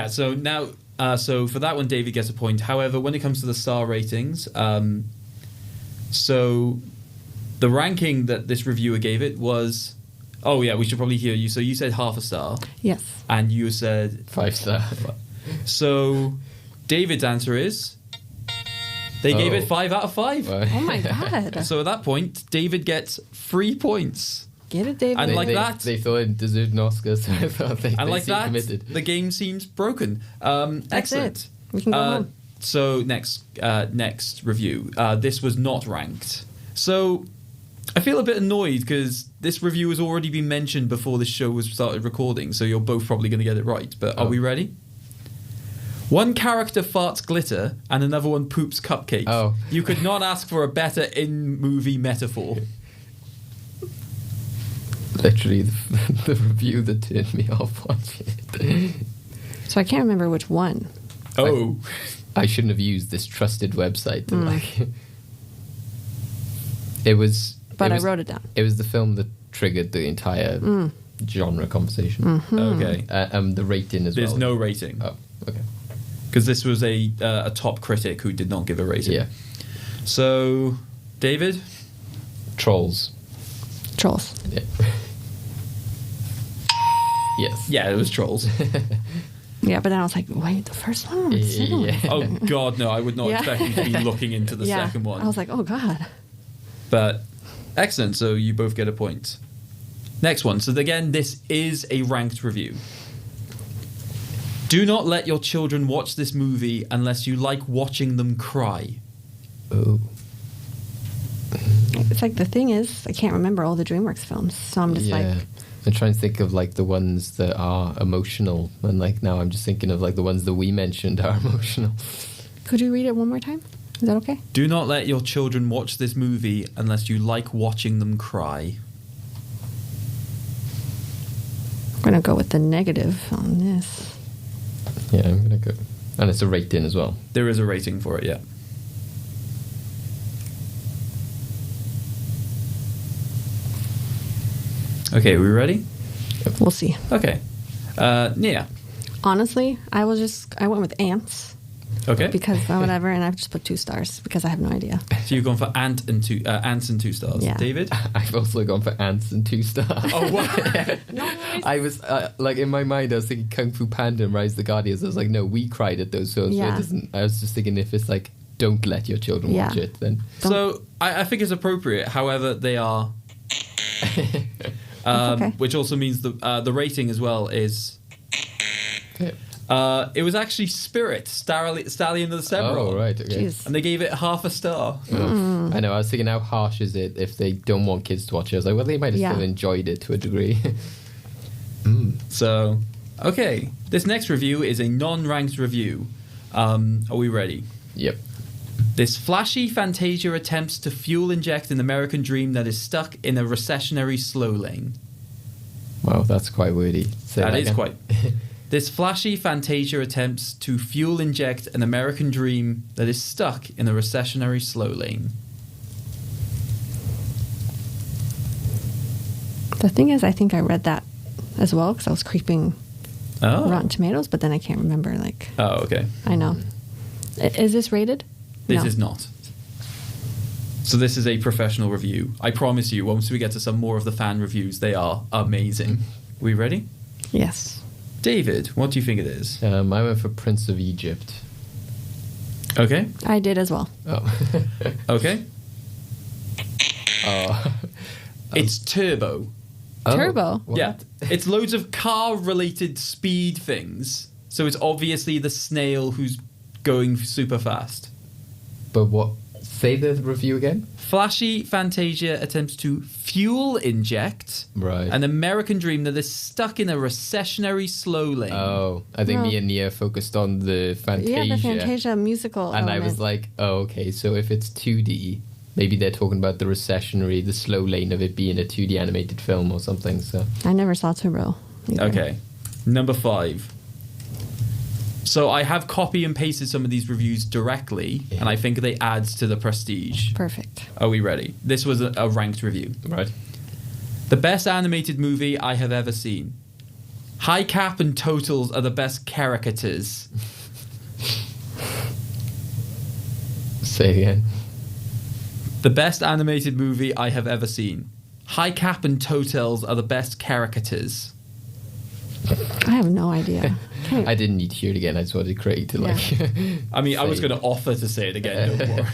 so now so for that one, David gets a point. However, when it comes to the star ratings, so the ranking that this reviewer gave it was, we should probably hear you. So you said half a star. Yes. And you said 5-star. So David's answer is they gave it 5 out of 5. Right. Oh my god. So at that point, David gets 3 points. Get it, David. And like that, they thought it deserved an Oscar, so I thought they and like seemed that, committed. the game seems broken. That's Excellent. it. We can go home. So next review. This was not ranked. So I feel a bit annoyed because this review has already been mentioned before this show was started recording. So you're both probably going to get it right. But are we ready? One character farts glitter and another one poops cupcakes. Oh. You could not ask for a better in-movie metaphor. Literally the review that turned me off watching it. So I can't remember which one. Oh. I shouldn't have used this trusted website. It was... But I wrote it down. It was the film that triggered the entire genre conversation. Okay. The rating as There's well. no rating. Oh, okay. Because this was a top critic who did not give a rating. Yeah. So, David? Trolls. Trolls. Yeah. Yes. Yeah, it was Trolls. Yeah, but then I was like, wait, the first one or the second one? Yeah. Oh, God, no. I would not Yeah. expect you to be looking into the second one. I was like, oh god. But, excellent. So, you both get a point. Next one. So, again, this is a ranked review. Do not let your children watch this movie unless you like watching them cry. Oh. It's like the thing is, I can't remember all the DreamWorks films, so I'm just like, I'm trying to think of like the ones that are emotional, and like now I'm just thinking of like the ones that we mentioned are emotional. could you read it one more time? Is that okay? Do not let your children watch this movie unless you like watching them cry. I'm gonna go with the negative on this. Yeah, I'm gonna go, and it's a rating as well. There is a rating for it, yeah. Okay, we ready? We'll see. Okay. Nia. Honestly, I went with ants Okay. because whatever, and I've just put 2 stars because I have no idea. So you've gone for ants and 2 stars. Yeah. David? I've also gone for ants and 2 stars. Oh, wow. I was like in my mind, I was thinking Kung Fu Panda and Rise of the Guardians. I was like, no, we cried at those films. Yeah. So it doesn't. I was just thinking if it's like, don't let your children watch it, then. So I think it's appropriate. However, they are. Okay. Which also means the rating as well is. It was actually Spirit, Stallion of the Several. Oh, right. Okay. Jeez. And they gave it half a star. I know. I was thinking, how harsh is it if they don't want kids to watch it? I was like, well, they might have still enjoyed it to a degree. So, okay. This next review is a non-ranked review. Are we ready? Yep. This flashy Fantasia attempts to fuel inject an American dream that is stuck in a recessionary slow lane. Wow, that's quite wordy. Say That is again. quite. This flashy Fantasia attempts to fuel inject an American dream that is stuck in a recessionary slow lane. The thing is, I think I read that as well because I was creeping Oh. Rotten Tomatoes, but then I can't remember. Like, Oh, okay. I know. Is this rated? This No. is not. So this is a professional review. I promise you, once we get to some more of the fan reviews, they are amazing. We ready? Yes. David, what do you think it is? I went for Prince of Egypt. Okay. I did as well. Oh. Okay. Oh. It's Turbo. Oh, Turbo? what? Yeah. It's loads of car-related speed things. So it's obviously the snail who's going super fast. But what? Say the review again? Flashy Fantasia attempts to fuel inject Right. an American dream that is stuck in a recessionary slow lane. Oh, I think No. me and Nia focused on the Fantasia. Yeah, the Fantasia musical. And I was element. like, oh, okay, so if it's 2D, maybe they're talking about the recessionary, the slow lane of it being a 2D animated film or something. So I never saw Turbo. either. Okay. Number 5. So I have copy and pasted some of these reviews directly, and I think they add to the prestige. Perfect. Are we ready? This was a ranked review. right. The best animated movie I have ever seen. High Cap and Totals are the best caricatures. Say it again. The best animated movie I have ever seen. High Cap and Totals are the best caricatures. I have no idea. Okay. I didn't need to hear it again. I just wanted Craig to I mean, I was going to offer to say it again. Don't worry.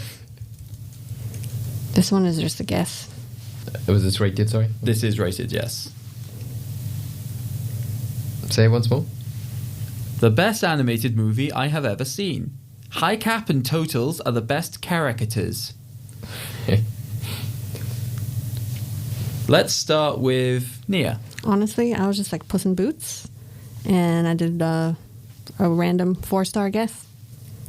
This one is just a guess. Was this rated, sorry? This is rated, yes. Say it once more. The best animated movie I have ever seen. High Cap and Totals are the best caricatures. Let's start with Nia. Honestly, I was just like Puss in Boots, and I did a random 4-star guess.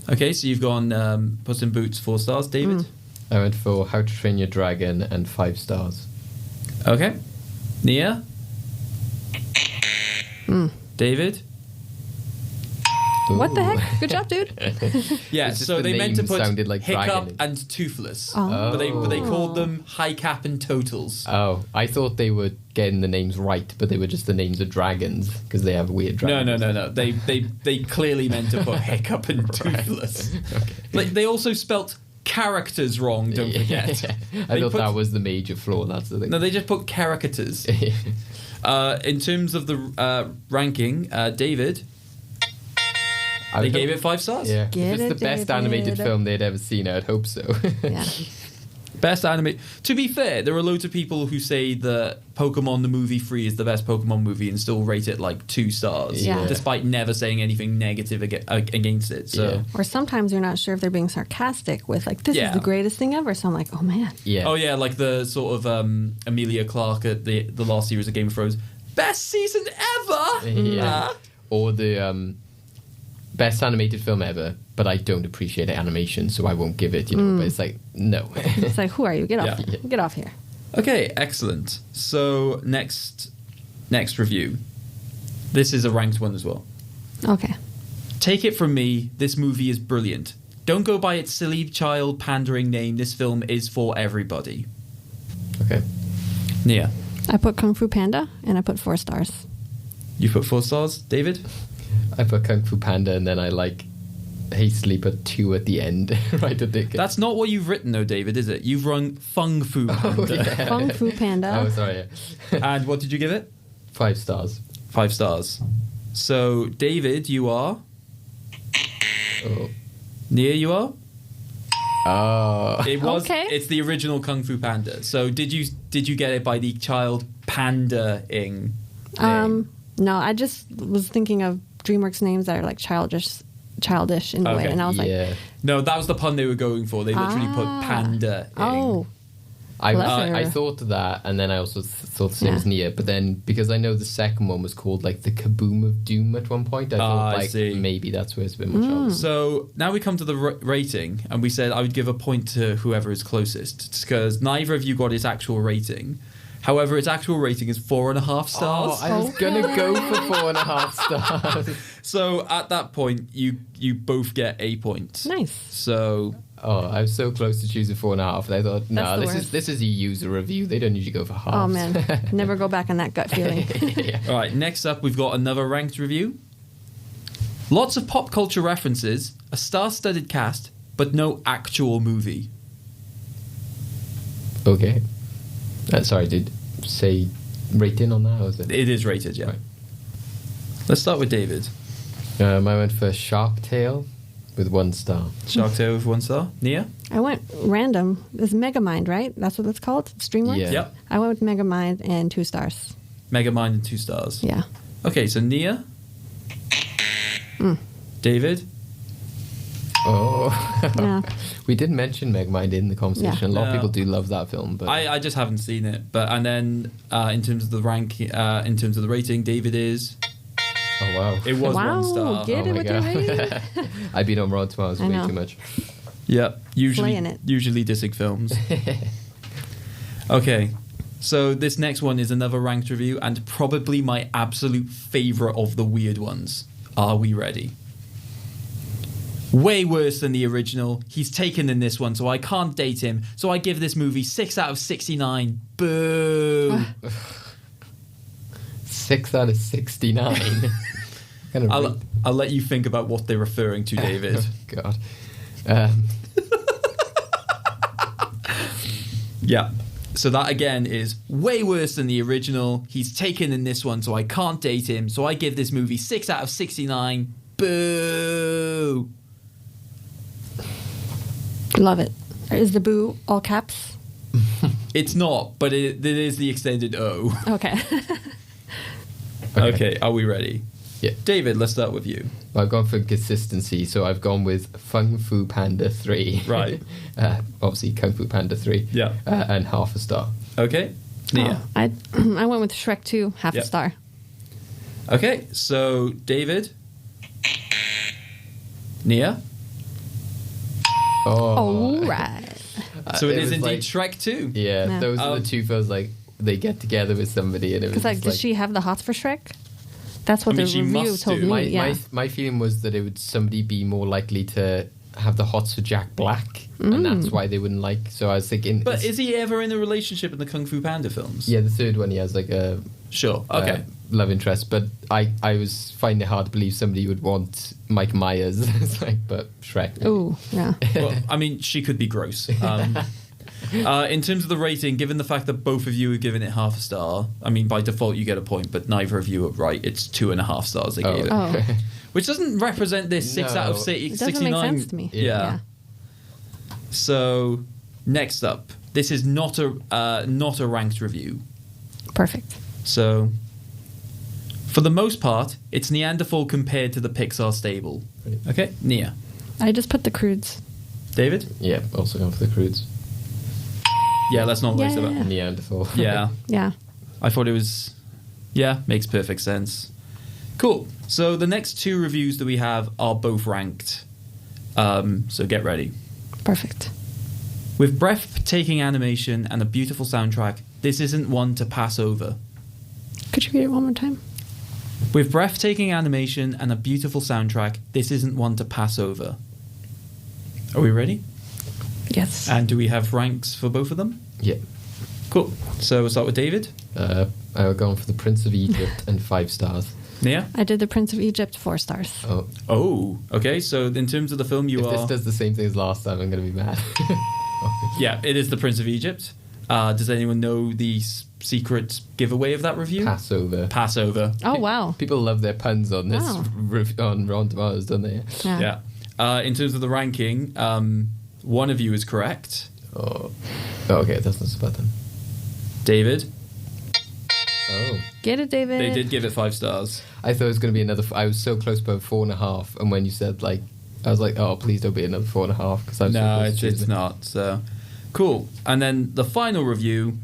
Okay, so you've gone Puss in Boots 4 stars. David? I went for How to Train Your Dragon and 5 stars. Okay. Nia? David? What the heck? Good job, dude. Yeah, It's just so the they meant to name put sounded like Hiccup dragon. and Toothless. Oh. But they called them High Cap and Totals. Oh, I thought they were getting the names right, but they were just the names of dragons because they have weird dragons. No. They clearly meant to put Hiccup and Toothless. Okay. Like, they also spelt characters wrong, don't forget. I thought that was the major flaw. That's the thing. No, they just put caricatures. In terms of the ranking, David, they gave it 5 stars. Yeah, Get if it's it, the best David. animated film they'd ever seen, I'd hope so. Yeah. Best animated. To be fair, there are loads of people who say that Pokemon the movie 3 is the best Pokemon movie and still rate it like 2 stars, Yeah. despite never saying anything negative against it. So. Yeah. Or sometimes you're not sure if they're being sarcastic with like, this Yeah. is the greatest thing ever. So I'm like, oh man. Yeah. Oh yeah, like the sort of Amelia Clark at the last series of Game of Thrones. Best season ever. Yeah. Or the best animated film ever, but I don't appreciate the animation, so I won't give it. But it's like no. It's like, who are you? Get off. Yeah. Get off here. Okay, excellent. So next review. This is a ranked one as well. Okay. Take it from me, this movie is brilliant. Don't go by its silly child pandering name. This film is for everybody. Okay. Nia, I put Kung Fu Panda and I put 4 stars. you put 4 stars. David? I put Kung Fu Panda, and then I hastily put 2 at the end. Right at the. That's not what you've written though, David, is it? You've rung Fung Fu Panda. Kung Fu Panda. Oh, sorry. Yeah. And what did you give it? 5 stars. 5 stars. So, David, you are? Oh. Nia, you are? Oh. It was. Okay. It's the original Kung Fu Panda. So, did you get it by the child panda-ing name? No, I just was thinking of DreamWorks names that are like childish in a way, Okay. and I was like, Yeah. No, that was the pun they were going for. They literally put panda-ing. oh, I Clever. thought of that, and then I also thought the same as Yeah. Nia. But then, because I know the second one was called like the Kaboom of Doom at one point, I thought I see. maybe that's where it's a bit more childish. So now we come to the rating, and we said I would give a point to whoever is closest, because neither of you got its actual rating. However, its actual rating is 4.5 stars. Oh, I was gonna go for 4.5 stars. So at that point, you both get a point. nice. So Oh, I was so close to choosing 4.5. And I thought, no, That's the this worst. this is a user review. They don't usually go for half. Oh man, never go back on that gut feeling. all right, next up we've got another ranked review. Lots of pop culture references, a star-studded cast, but no actual movie. Okay. Sorry, did say rating on that? Or was it? It is rated, yeah. Right. Let's start with David. I went for Shark Tale with 1 star. Shark Tale with 1 star. Nia? I went random. It's Megamind, right? That's what it's called. It's DreamWorks. Yeah. Yep. I went with Megamind and 2 stars. Megamind and 2 stars. Yeah. Okay, so Nia? David? Oh. Yeah. We did mention Megamind in the conversation. Yeah. A lot of No. people do love that film. But I just haven't seen it. But and then in terms of the rank, in terms of the rating, David is. oh, wow. It was Wow, 1 star. get Oh it my with your God. rating. I've been on Rotten Tomatoes I way know. too much. Yep. Slaying it. Usually dissing films. Okay. So this next one is another ranked review and probably my absolute favorite of the weird ones. Are we ready? Way worse than the original. He's taken in this one, so I can't date him. So I give this movie 6 out of 69. Boo. 6 out of 69. Kind of I'll let you think about what they're referring to, David. God. Yeah. So that again is way worse than the original. He's taken in this one, so I can't date him. So I give this movie 6 out of 69. Boo. Love it. Is the boo all caps? It's not, but it is the extended O. Okay. Okay, are we ready? Yeah. David, let's start with you. I've gone for consistency, so I've gone with Kung Fu Panda 3. Right. Obviously, Kung Fu Panda 3. Yeah. And half a star. Okay. Nia. Oh, I went with Shrek 2, half Yep. a star. Okay, so David. Nia. Oh. All right. So it is was indeed like- Shrek 2. Yeah, Yeah. those are the two films, like, they get together with somebody and it was Because just does she have the hots for Shrek? That's what I mean, the she review must told do. me. Yeah. My feeling was that it would somebody be more likely to have the hots for Jack Black, and that's why they wouldn't like. So I was thinking, But is he ever in a relationship in the Kung Fu Panda films? yeah, the third one he has like a Sure. Okay. love interest, but I was finding it hard to believe somebody would want Mike Myers. It's like, but Shrek. Ooh, yeah. Well, I mean, she could be gross. In terms of the rating, given the fact that both of you have given it half a star, I mean, by default you get a point, but neither of you are right. It's 2.5 stars they gave it. Oh, Which doesn't represent this 6 out of No. 69. it doesn't make sense to me. Yeah. So, next up, this is not a ranked review. Perfect. So, for the most part, it's Neanderthal compared to the Pixar stable. Right. Okay, Nia. I just put the crudes. David? Yeah, also going for the Crudes. Yeah, let's not waste Yeah. about. Neanderthal. Yeah, Yeah. I thought it was. Yeah, makes perfect sense. Cool. So the next two reviews that we have are both ranked. So get ready. Perfect. With breathtaking animation and a beautiful soundtrack, this isn't one to pass over. Could you read it one more time? With breathtaking animation and a beautiful soundtrack, this isn't one to pass over. Are we ready? Yes. And do we have ranks for both of them? Yeah. Cool. So we'll start with David. I've gone for the Prince of Egypt and 5 stars. Nia? I did the Prince of Egypt, 4 stars. Oh, Oh, okay. So in terms of the film, you if are... this does the same thing as last time, I'm going to be mad. Yeah, it is the Prince of Egypt. Does anyone know the secret giveaway of that review? Passover. Passover. Oh, wow. People love their puns on this Wow. on Rotten Tomatoes, don't they? Yeah. Yeah. In terms of the ranking, one of you is correct. Oh, okay, that's not so bad then. David. Oh, Get it, David. They did give it 5 stars. I thought it was going to be another. I was so close by 4.5, and when you said like, I was like, oh, please don't be another 4.5 because I was so No, close to it's choosing. not. So cool. And then the final review,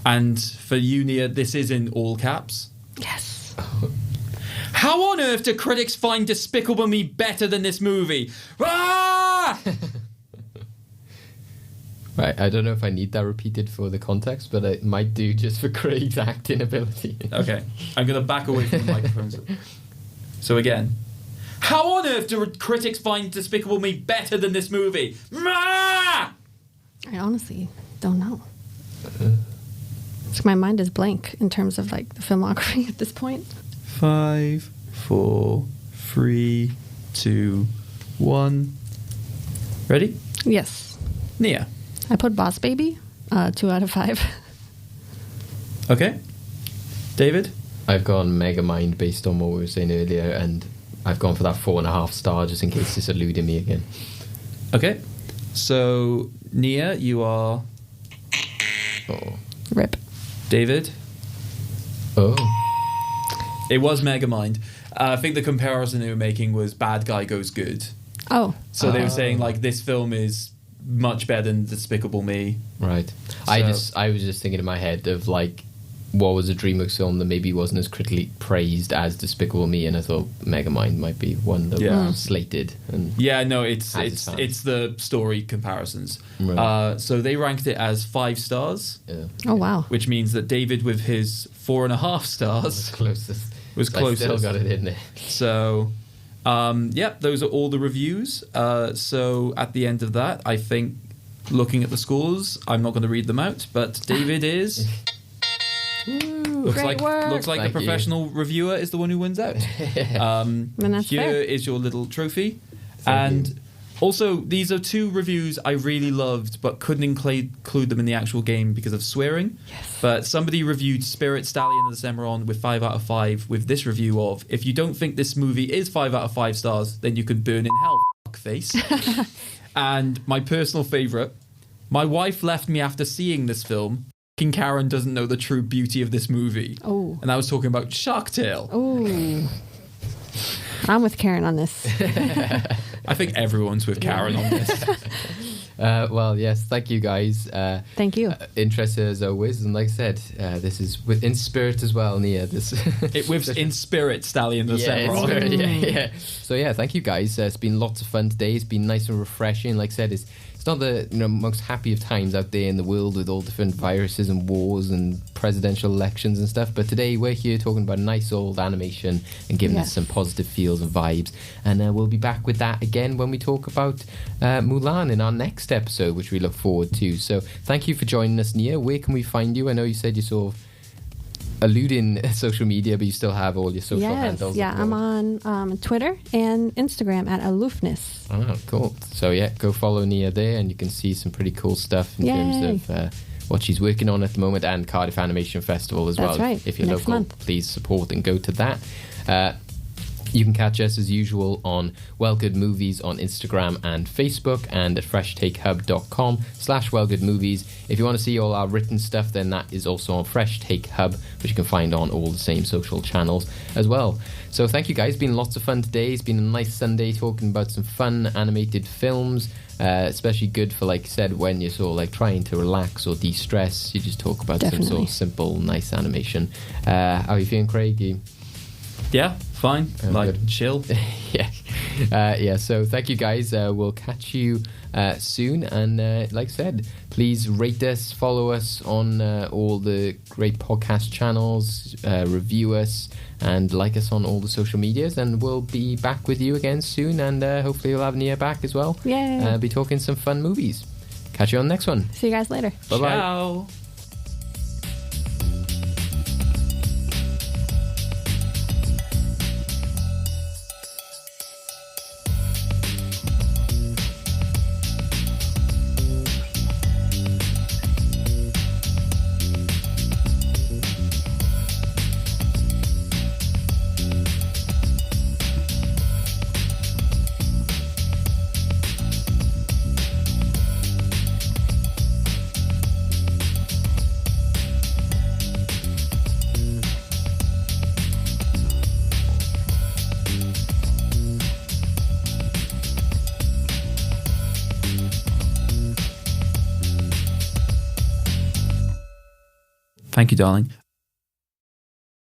and for you, Nia, this is in all caps. Yes. How on earth do critics find Despicable Me better than this movie? Ah! Right, I don't know if I need that repeated for the context, but it might do just for Craig's acting ability. Okay, I'm going to back away from the microphones. So again, how on earth do critics find Despicable Me better than this movie? Ah! I honestly don't know. So my mind is blank in terms of like the filmography at this point. 5, 4, 3, 2, 1. Ready? Yes. Nia. I put Boss Baby, 2 out of 5. Okay. David? I've gone Megamind based on what we were saying earlier, and I've gone for that 4.5 star just in case it's eluding me again. Okay. So, Nia, you are... Oh. Rip. David? Oh. It was Megamind. I think the comparison they were making was bad guy goes good. Oh. So they were saying, like, this film is much better than Despicable Me. Right. I was just thinking in my head of like what was a DreamWorks film that maybe wasn't as critically praised as Despicable Me, and I thought Megamind might be one that Yeah. was slated. And Yeah, no, it's Has its fans. it's the story comparisons. Right. So they ranked it as 5 stars, yeah, Oh, wow. which means that David with his 4.5 that's stars closest. was I still closest. got it in there. So Yep, those are all the reviews. So at the end of that, I think, looking at the scores, I'm not going to read them out, but David is... Great work. Looks like Thank the professional reviewer is the one who wins out. And that's Here fair. is your little trophy. And also, these are 2 reviews I really loved, but couldn't include them in the actual game because of swearing. Yes. But somebody reviewed Spirit Stallion of the Cimarron with 5 out of 5 with this review of, if you don't think this movie is 5 out of 5 stars, then you can burn in hell, fuckface. And my personal favourite, my wife left me after seeing this film. King Karen doesn't know the true beauty of this movie. Oh. And I was talking about Shark Tale. Ooh. I'm with Karen on this. I think everyone's with Karen on this. Well, yes, thank you guys. Thank you. Interested as always, and like I said, this is in spirit as well, Nia. This In Spirit Stallion the yeah, in Cimarron. spirit, yeah. So yeah, thank you guys. It's been lots of fun today. It's been nice and refreshing. Like I said, it's not the most happy of times out there in the world with all different viruses and wars and presidential elections and stuff. But today we're here talking about nice old animation and giving us some positive feels and vibes. And we'll be back with that again when we talk about Mulan in our next episode, which we look forward to. So thank you for joining us, Nia. Where can we find you? I know you said you sort of eluding social media, but you still have all your social handles. Yeah, I'm on Twitter and Instagram at Aloofness. Oh, cool. So yeah, go follow Nia there and you can see some pretty cool stuff in terms of what she's working on at the moment, and Cardiff Animation Festival as That's well. right. If you're Next local, month. please support and go to that. You can catch us as usual on Well Good Movies on Instagram and Facebook, and at freshtakehub.com/wellgoodmovies. If you want to see all our written stuff, then that is also on Fresh Take Hub, which you can find on all the same social channels as well. So thank you guys. It's been lots of fun today. It's been a nice Sunday talking about some fun animated films, especially good for, like I said, when you're sort of like trying to relax or de-stress. You just talk about some sort of simple, nice animation. How are you feeling, Craig? Yeah, fine. Good. Chill. Yeah. So thank you guys. We'll catch you soon. And like I said, please rate us, follow us on all the great podcast channels, review us, and like us on all the social medias. And we'll be back with you again soon. And hopefully we'll have Nia back as well. Yay. Be talking some fun movies. Catch you on the next one. See you guys later. Bye-bye. Ciao. Thank you, darling.